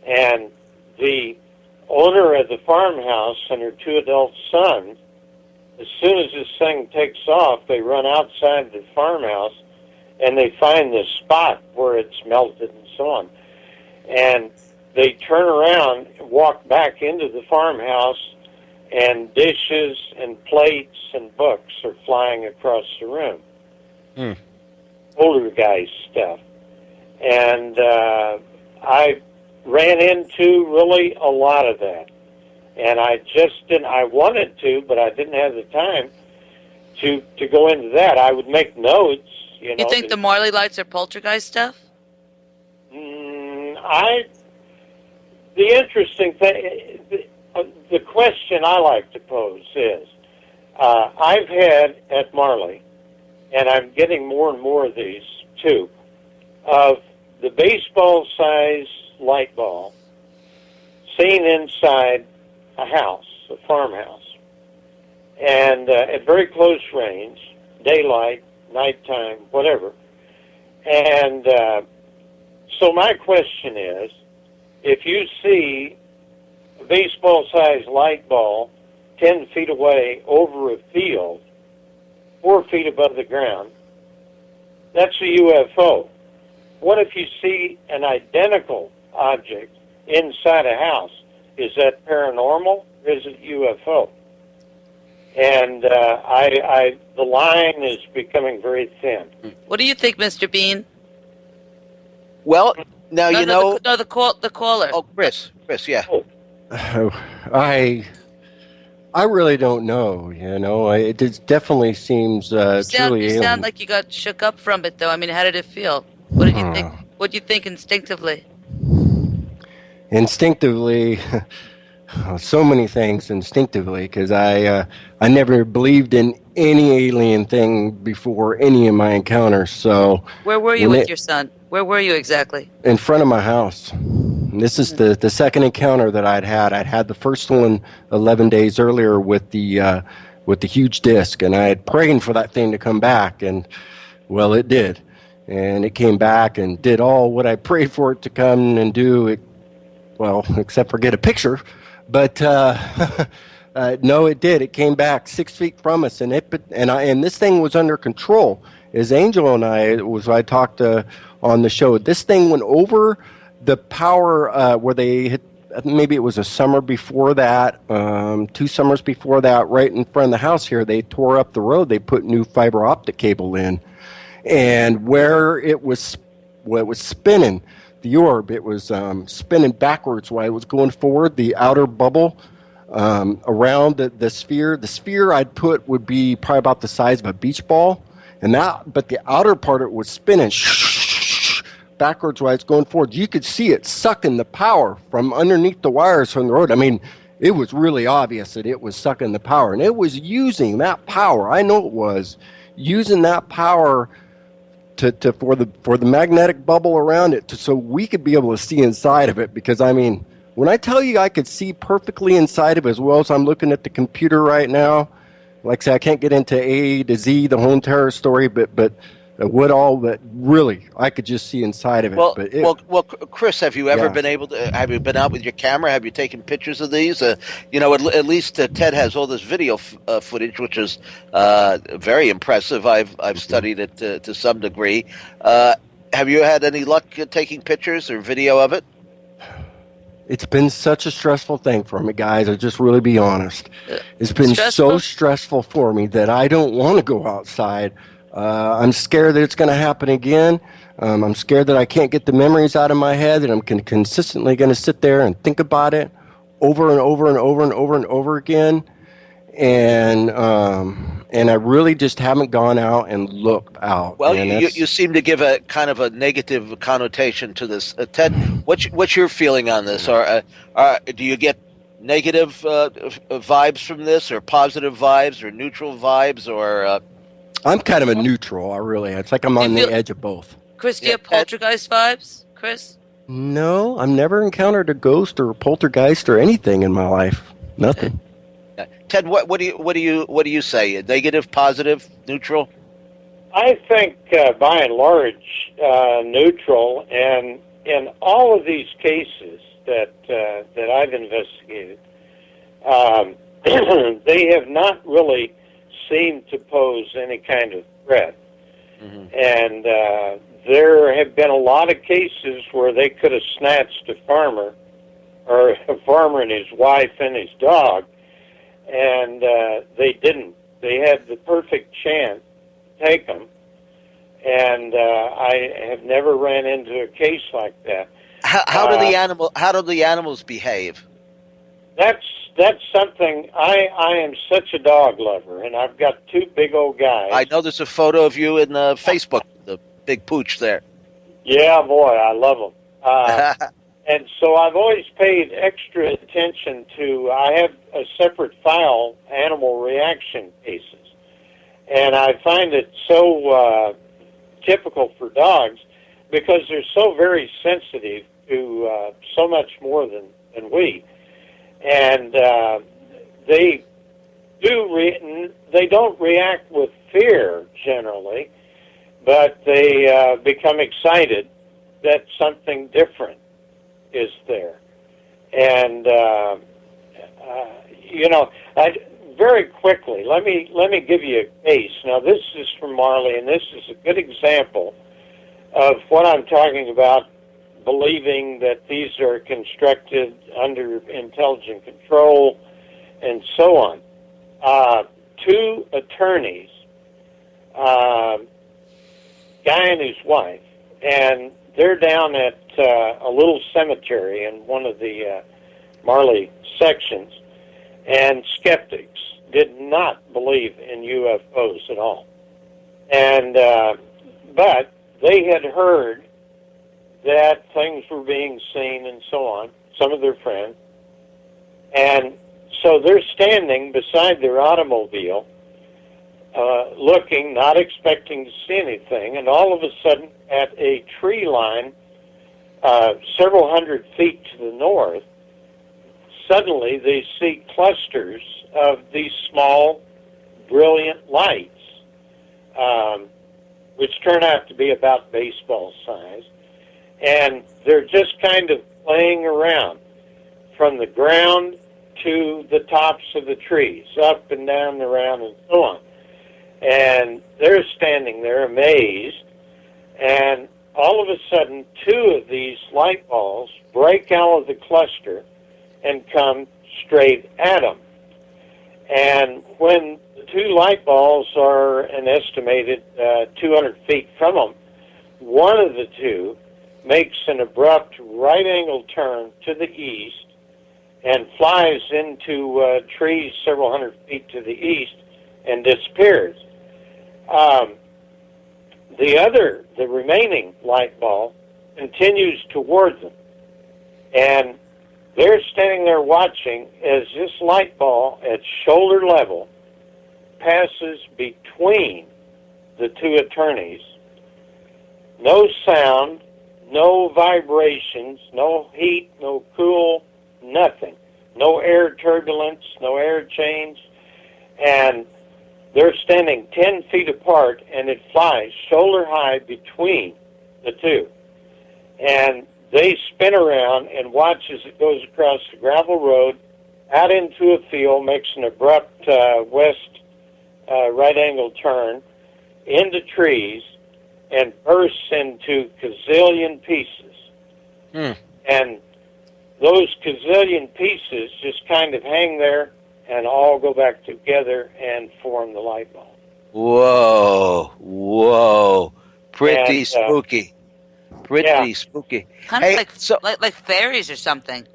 And the owner of the farmhouse and her 2 adult sons, as soon as this thing takes off, they run outside the farmhouse and they find this spot where it's melted and so on. And they turn around and walk back into the farmhouse, and dishes and plates and books are flying across the room. Older guys' stuff. And I ran into really a lot of that. And I just didn't, I wanted to, but I didn't have the time to go into that. I would make notes. You think the Marley lights are poltergeist stuff? The interesting thing, the question I like to pose is, I've had at Marley, and I'm getting more and more of these too, of the baseball-size light ball seen inside a house, a farmhouse, and at very close range, daylight, nighttime, whatever. And so my question is, if you see a baseball-sized light ball 10 feet away over a field, 4 feet above the ground, that's a UFO. What if you see an identical object inside a house? Is that paranormal or is it UFO? And the line is becoming very thin. What do you think, Mr. Bean? Well, now the caller. Oh, Chris, yeah. I really don't know. It definitely seems truly. You sound like you got shook up from it, though. I mean, how did it feel? What did you think? What did you think instinctively? Instinctively, So many things instinctively because I never believed in any alien thing before any of my encounters. So Where were you when with it your son? Where were you exactly? in front of my house. And this is the second encounter that I'd had. I'd had the first one 11 days earlier with the huge disc, and I had praying for that thing to come back, and well, it did. And it came back and did all what I prayed for it to come and do. Well, except for get a picture. But no, it did. It came back 6 feet from us, and this thing was under control. As Angel and I talked on the show, this thing went over the power where they hit. Maybe it was a summer before that, 2 summers before that, right in front of the house here. They tore up the road. They put new fiber optic cable in, and where it was spinning. The orb, it was spinning backwards while it was going forward. The outer bubble around the sphere. The sphere I'd put would be probably about the size of a beach ball, but the outer part of it was spinning backwards while it's going forward. You could see it sucking the power from underneath the wires from the road. I mean, it was really obvious that it was sucking the power, and it was using that power. I know it was using that power for the magnetic bubble around it, so we could be able to see inside of it. Because I mean, when I tell you I could see perfectly inside of it, as well as I'm looking at the computer right now, like I say, I can't get into A to Z the whole entire story, but really I could just see inside of it. Well, Chris, have you ever been able to? Have you been out with your camera? Have you taken pictures of these? At least Ted has all this video footage, which is very impressive. I've studied it to some degree. Have you had any luck taking pictures or video of it? It's been such a stressful thing for me, guys. I'll just really be honest. It's been so stressful for me that I don't want to go outside. I'm scared that it's going to happen again. I'm scared that I can't get the memories out of my head, that I'm consistently going to sit there and think about it over and over and over and over and over again. And I really just haven't gone out and looked out. Well, you seem to give a kind of a negative connotation to this. Ted, what's your feeling on this? Or do you get negative vibes from this, or positive vibes, or neutral vibes, or... I'm kind of a neutral, it's like I'm on the edge of both. Chris, do you have poltergeist vibes, Chris? No, I've never encountered a ghost or a poltergeist or anything in my life. Nothing. Ted, what do you say? Negative, positive, neutral? I think by and large neutral, and in all of these cases that I've investigated, they have not really seemed to pose any kind of threat. Mm-hmm. And there have been a lot of cases where they could have snatched a farmer and his wife and his dog, and they didn't. They had the perfect chance to take them, and I have never ran into a case like that. How do the animals behave? That's something. I am such a dog lover, and I've got 2 big old guys. I know there's a photo of you in Facebook, the big pooch there. Yeah, boy, I love them. And so I've always paid extra attention to. I have a separate file, animal reaction cases, and I find it so typical for dogs because they're so very sensitive to so much more than we. And they don't react with fear generally, but they become excited that something different is there. And very quickly, let me give you a case. Now, this is from Marley, and this is a good example of what I'm talking about. Believing that these are constructed under intelligent control and so on. 2 attorneys, guy and his wife, and they're down at a little cemetery in one of the Marley sections, and skeptics did not believe in UFOs at all. And but they had heard that things were being seen and so on, some of their friends, And so they're standing beside their automobile, looking, not expecting to see anything, and all of a sudden, at a tree line several hundred feet to the north, suddenly they see clusters of these small, brilliant lights, which turn out to be about baseball size, and they're just kind of playing around from the ground to the tops of the trees, up and down, around, and so on. And they're standing there amazed, and all of a sudden, two of these light balls break out of the cluster and come straight at them. And when the two light balls are an estimated 200 feet from them, one of the two makes an abrupt right-angle turn to the east and flies into trees several hundred feet to the east and disappears. The remaining light ball continues towards them, and they're standing there watching as this light ball at shoulder level passes between the two attorneys. No sound, no vibrations, no heat, no cool, nothing. No air turbulence, no air change, and they're standing 10 feet apart, and it flies shoulder high between the two. And they spin around and watch as it goes across the gravel road, out into a field, makes an abrupt west right-angle turn, into trees, and bursts into gazillion pieces. And those gazillion pieces just kind of hang there and all go back together and form the light bulb. Whoa. Pretty spooky. Pretty spooky. Kind of like fairies or something.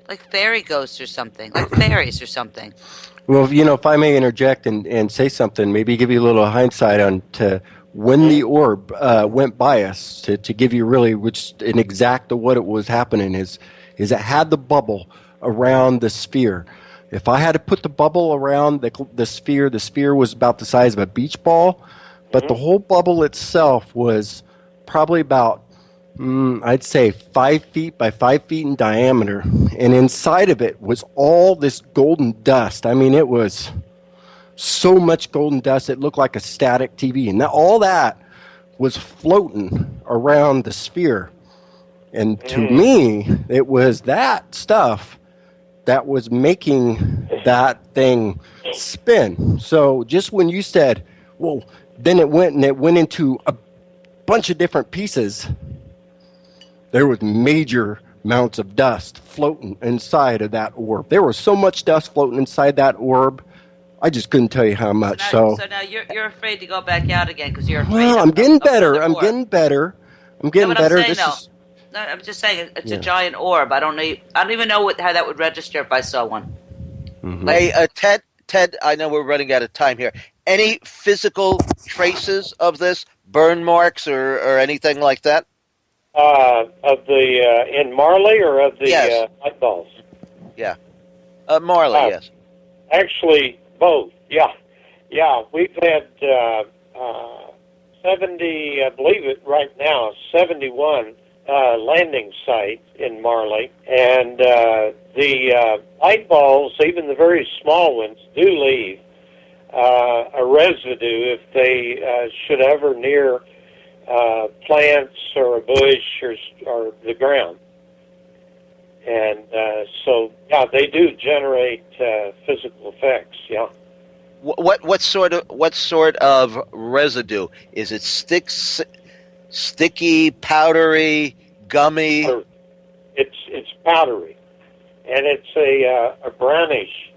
Like fairy ghosts or something. Like fairies or something. Well, if I may interject and say something, maybe give you a little hindsight on to when the orb went by us, to give you really an exact of what it was happening is it had the bubble around the sphere. If I had to put the bubble around the sphere was about the size of a beach ball, but the whole bubble itself was probably about, I'd say 5 feet by 5 feet in diameter. And inside of it was all this golden dust. I mean, it was so much golden dust, it looked like a static TV. And all that was floating around the sphere. And to me, it was that stuff that was making that thing spin. So just when you said, well, then it went into a bunch of different pieces, there was major amounts of dust floating inside of that orb. There was so much dust floating inside that orb, I just couldn't tell you how much. So now you're afraid to go back out again because you're afraid. Well, I'm getting better. I'm getting better. I'm just saying it's a giant orb. I don't even know how that would register if I saw one. Mm-hmm. Hey, Ted, I know we're running out of time here. Any physical traces of this, burn marks or anything like that? Of the in Marley or of the light balls? Yeah, Marley. Yes. Actually, both. Yeah. We've had 70, I believe it right now, 71 landing sites in Marley, and the light balls, even the very small ones, do leave a residue if they should ever near plants or a bush or the ground. And so, they do generate physical effects. Yeah. What sort of residue is it? Sticky, powdery, gummy? It's powdery, and it's a brownish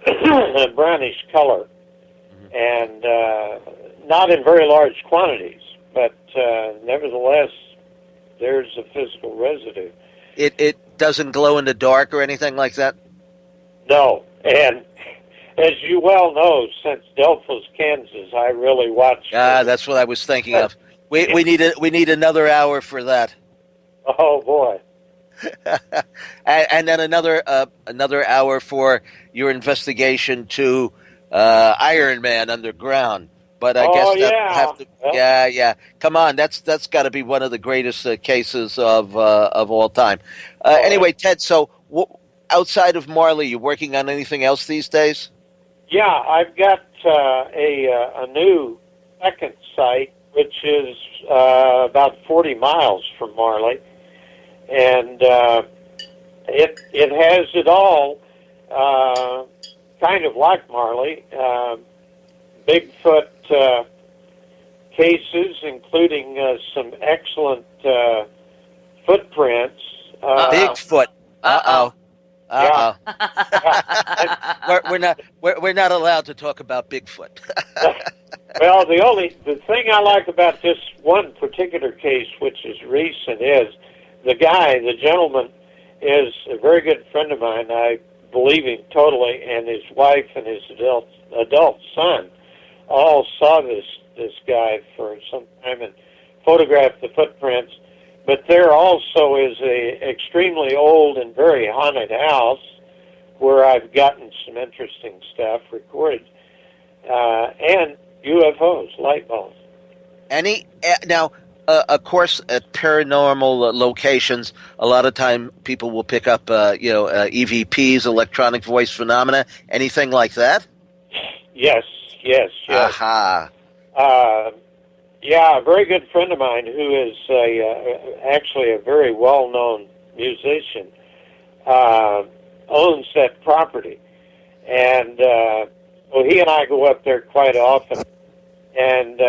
a brownish color, and not in very large quantities, but nevertheless, there's a physical residue. It doesn't glow in the dark or anything like that? No, and as you well know, since Delphos, Kansas, I really watch. That's what I was thinking of. We need another hour for that. Oh boy. and then another hour for your investigation to Iron Man underground. But I guess that yeah. have to, Well, yeah. Come on, that's got to be one of the greatest cases of all time. Anyway, Ted, so outside of Marley, you working on anything else these days? yeah, I've got a new second site, which is about 40 miles from Marley, and it has it all, kind of like Marley. Bigfoot cases, including some excellent footprints. Bigfoot. Uh-oh. Yeah. We're not allowed to talk about Bigfoot. Well, the thing I like about this one particular case, which is recent, is the gentleman, is a very good friend of mine. I believe him totally, and his wife and his adult son all saw this guy for some time and photographed the footprints. But there also is a extremely old and very haunted house where I've gotten some interesting stuff recorded, and UFOs, light bulbs. Of course, at paranormal locations, a lot of time people will pick up, EVPs, electronic voice phenomena, anything like that. Yes. Aha. Yeah, a very good friend of mine who is actually a very well-known musician owns that property, and well, he and I go up there quite often, and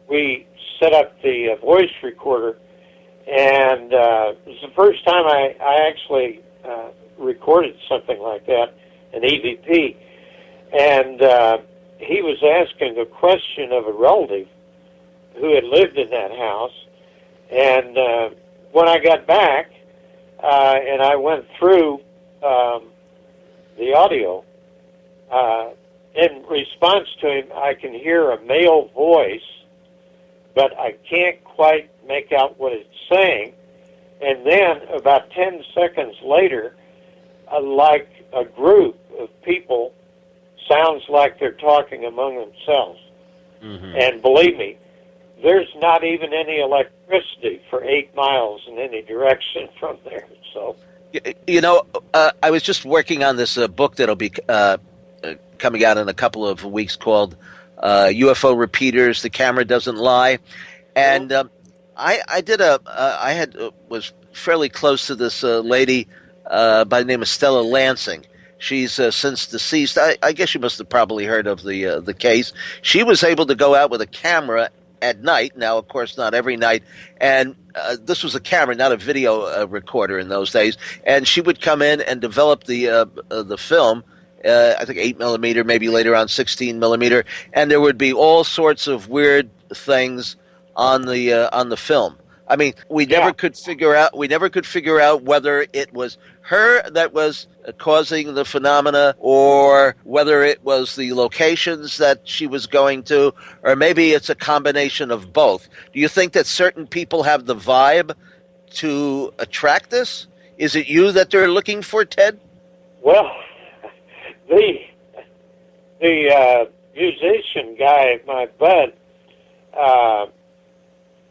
we set up the voice recorder, and it was the first time I actually recorded something like that, an EVP, and he was asking a question of a relative who had lived in that house, and when I got back and I went through the audio, in response to him, I can hear a male voice, but I can't quite make out what it's saying, and then about 10 seconds later, like a group of people, sounds like they're talking among themselves. Mm-hmm. And believe me, there's not even any electricity for 8 miles in any direction from there. So, I was just working on this book that'll be coming out in a couple of weeks called UFO Repeaters, The Camera Doesn't Lie. And I was fairly close to this lady by the name of Stella Lansing. She's since deceased. I guess you must have probably heard of the case. She was able to go out with a camera at night. Now, of course, not every night. And this was a camera, not a video recorder in those days. And she would come in and develop the film. I think 8 millimeter, maybe later on 16 millimeter, and there would be all sorts of weird things on the film. I mean, we never could figure out whether it was her that was causing the phenomena, or whether it was the locations that she was going to, or maybe it's a combination of both. Do you think that certain people have the vibe to attract this? Is it you that they're looking for, Ted? Well, the musician guy, my bud,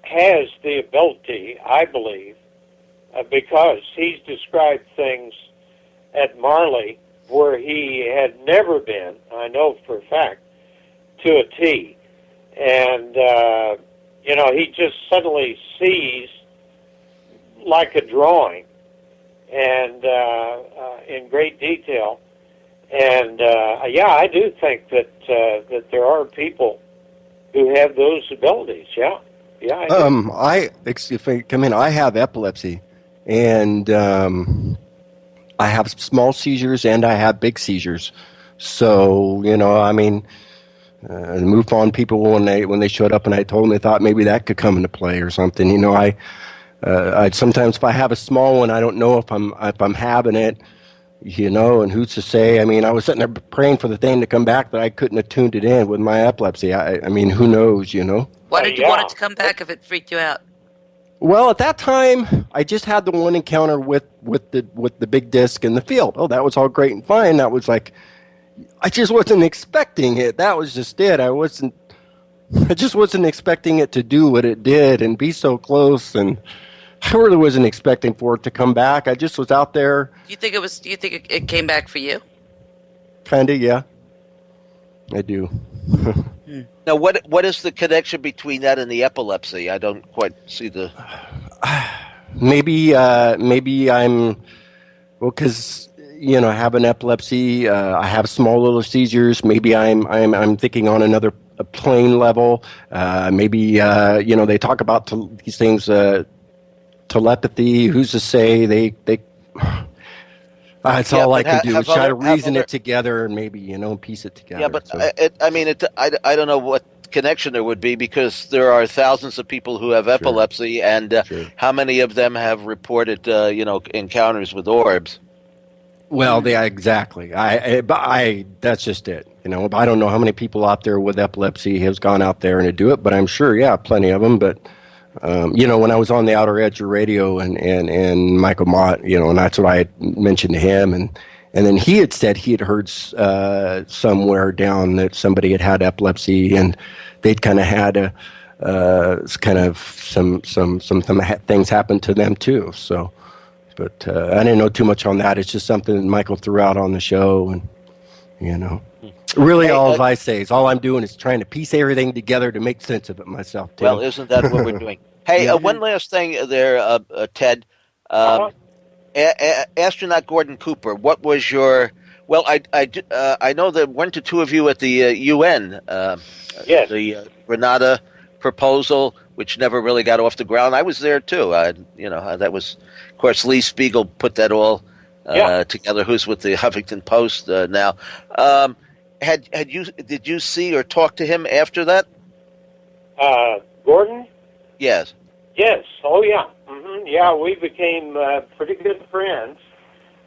has the ability, I believe, because he's described things at Marley where he had never been, I know for a fact, to a T. And, he just suddenly sees like a drawing and in great detail. And, I do think that there are people who have those abilities, yeah. Yeah, I do. I have epilepsy, and I have small seizures and I have big seizures. So, MUFON people, when they showed up and I told them, they thought maybe that could come into play or something. I sometimes if I have a small one, I don't know if I'm having it, and who's to say? I mean, I was sitting there praying for the thing to come back, but I couldn't have tuned it in with my epilepsy. I mean, who knows, Why did you want it to come back if it freaked you out? Well, at that time, I just had the one encounter with the big disc in the field. Oh, that was all great and fine. That was like, I just wasn't expecting it. That was just it. I just wasn't expecting it to do what it did and be so close, and I really wasn't expecting for it to come back. I just was out there. Do you think it came back for you? Kinda, yeah. I do. Now, what is the connection between that and the epilepsy? I don't quite see the. Maybe I'm, well, because I have an epilepsy. I have small little seizures. Maybe I'm thinking on another plane level. Maybe they talk about these things, telepathy. Who's to say they. That's all I can do is try to reason it together and maybe piece it together. Yeah, but so. I don't know what connection there would be, because there are thousands of people who have epilepsy, and how many of them have reported encounters with orbs? Well, exactly. That's just it. I don't know how many people out there with epilepsy has gone out there and to do it, but I'm sure, plenty of them. But when I was on the Outer Edge of radio and Michael Mott, and that's what I had mentioned to him, and then he had said he had heard somewhere down that somebody had epilepsy, and they'd kind of had some things happen to them too. So, but I didn't know too much on that. It's just something that Michael threw out on the show, and really, all I say is all I'm doing is trying to piece everything together to make sense of it myself, Tim. Well, isn't that what we're doing? Hey, one last thing there, Ted. Astronaut Gordon Cooper, what was your... Well, I know that weren't the two of you at the UN, yes. The Grenada proposal, which never really got off the ground. I was there too. That was, of course, Lee Spiegel put that all together. Who's with the Huffington Post now? Did you see or talk to him after that? Gordon? Yes. Yes. Oh, yeah. Mm-hmm. Yeah, we became pretty good friends,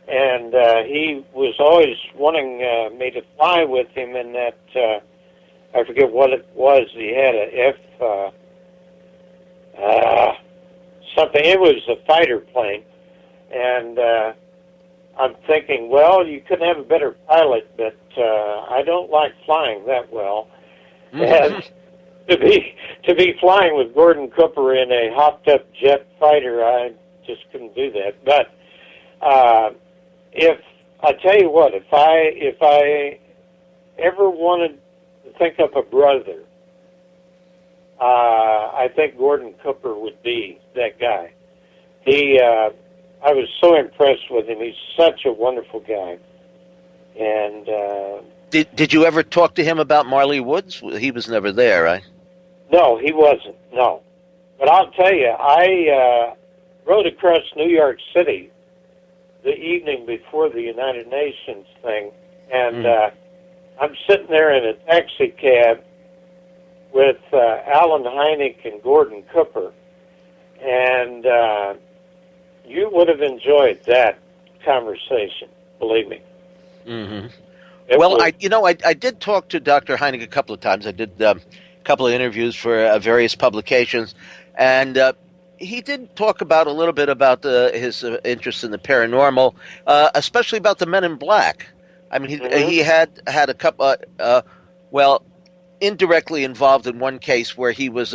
and he was always wanting me to fly with him in that, I forget what it was. He had a something. It was a fighter plane, and I'm thinking, well, you couldn't have a better pilot, but I don't like flying that well. And to be flying with Gordon Cooper in a hopped-up jet fighter, I just couldn't do that. But if I tell you what, if I ever wanted to think up a brother, I think Gordon Cooper would be that guy. I was so impressed with him. He's such a wonderful guy. And did you ever talk to him about Marley Woods? He was never there, right? No, he wasn't. No, but I'll tell you, I rode across New York City the evening before the United Nations thing, and I'm sitting there in a taxi cab with Alan Hynek and Gordon Cooper, and you would have enjoyed that conversation, believe me. Mm-hmm. Well, I did talk to Dr. Hynek a couple of times. I did a couple of interviews for various publications, and he did talk about a little bit about his interest in the paranormal, especially about the Men in Black. I mean, he had a couple, indirectly involved in one case where he was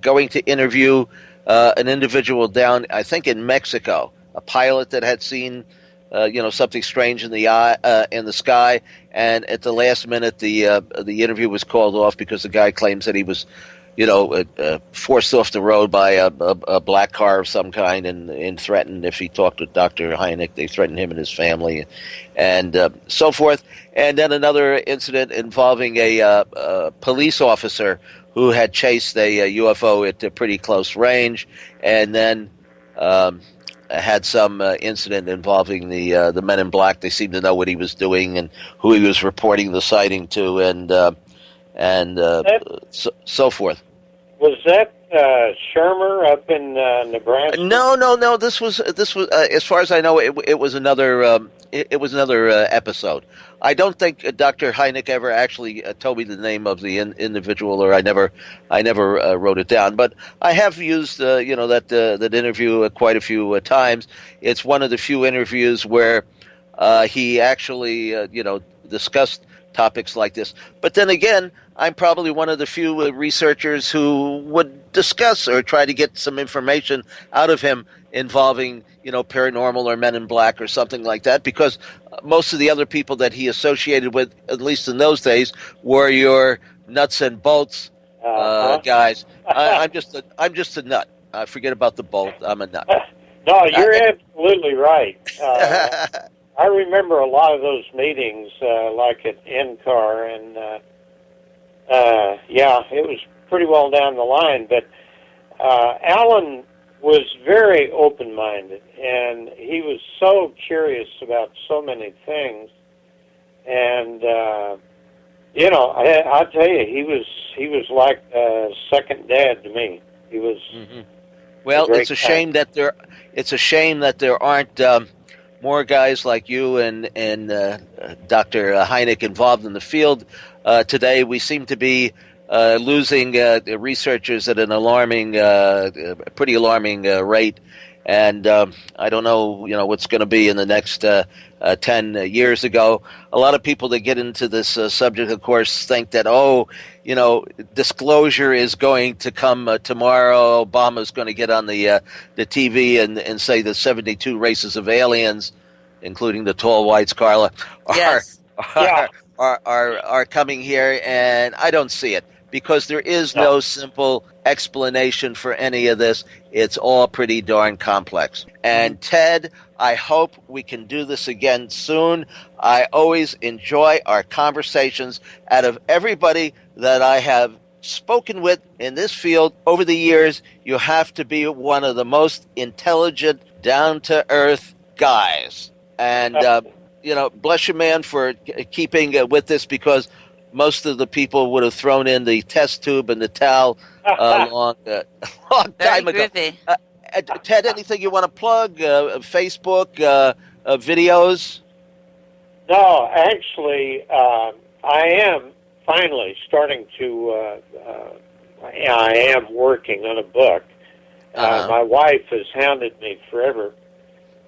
going to interview an individual down, I think, in Mexico, a pilot that had seen something strange in the sky, and at the last minute the interview was called off because the guy claims that he was forced off the road by a black car of some kind, and threatened if he talked with Dr. Hynek, they threatened him and his family, and so forth. And then another incident involving a police officer who had chased a UFO at a pretty close range, and then had some incident involving the Men in Black. They seemed to know what he was doing and who he was reporting the sighting to, and so forth. Was that Shermer up in Nebraska? No. This was as far as I know, it was another it was another episode. I don't think Dr. Hynek ever actually told me the name of the individual, or I never wrote it down. But I have used that interview quite a few times. It's one of the few interviews where he actually discussed topics like this. But then again, I'm probably one of the few researchers who would discuss or try to get some information out of him involving, paranormal or Men in Black or something like that, because most of the other people that he associated with, at least in those days, were your nuts and bolts guys. I'm just a nut. Forget about the bolt. I'm a nut. No, you're absolutely right. I remember a lot of those meetings, like at NCAR, and it was pretty well down the line. But Alan was very open-minded, and he was so curious about so many things. And I'll tell you, he was like second dad to me. He was. Mm-hmm. Well, it's a shame that there aren't more guys like you and Dr. Hynek involved in the field today. We seem to be losing researchers at an pretty alarming rate, and I don't know, what's going to be in the next 10 years ago. A lot of people that get into this subject, of course, think that disclosure is going to come tomorrow. Obama's going to get on the TV and say the 72 races of aliens, including the tall whites, Carla, are coming here, and I don't see it, because there is no simple explanation for any of this. It's all pretty darn complex. And Ted, I hope we can do this again soon. I always enjoy our conversations. Out of everybody that I have spoken with in this field over the years, you have to be one of the most intelligent, down-to-earth guys. And, bless you, man, for keeping with this, because most of the people would have thrown in the test tube and the towel a long time ago. Ted, anything you want to plug? Facebook, videos? No, actually, I am finally starting to. I am working on a book. My wife has hounded me forever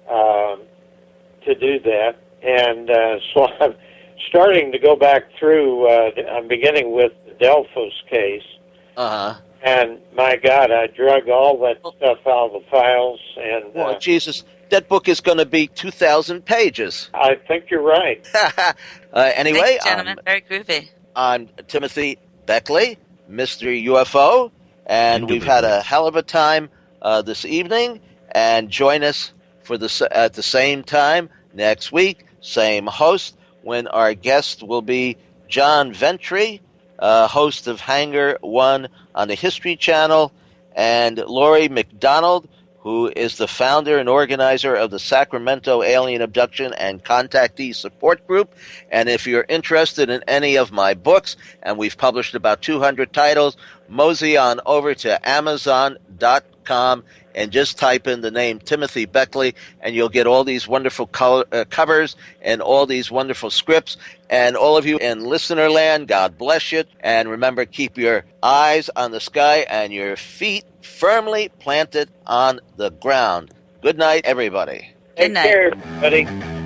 to do that, and so I'm starting to go back through. I'm beginning with the Delphos case. And my God, I drug all that stuff out of the files. And Jesus, that book is going to be 2,000 pages. I think you're right. Anyway, thank you, gentlemen. Very groovy. I'm Timothy Beckley, Mr. UFO, and we've had a hell of a time this evening. And join us at the same time next week, same host, when our guest will be John Ventry, host of Hangar 1 on the History Channel, and Laurie McDonald, who is the founder and organizer of the Sacramento Alien Abduction and Contactee Support Group. And if you're interested in any of my books, and we've published about 200 titles, mosey on over to Amazon.com and just type in the name Timothy Beckley, and you'll get all these wonderful covers and all these wonderful scripts. And all of you in listener land, God bless you. And remember, keep your eyes on the sky and your feet firmly planted on the ground. Good night, everybody. Good night. Take care, everybody.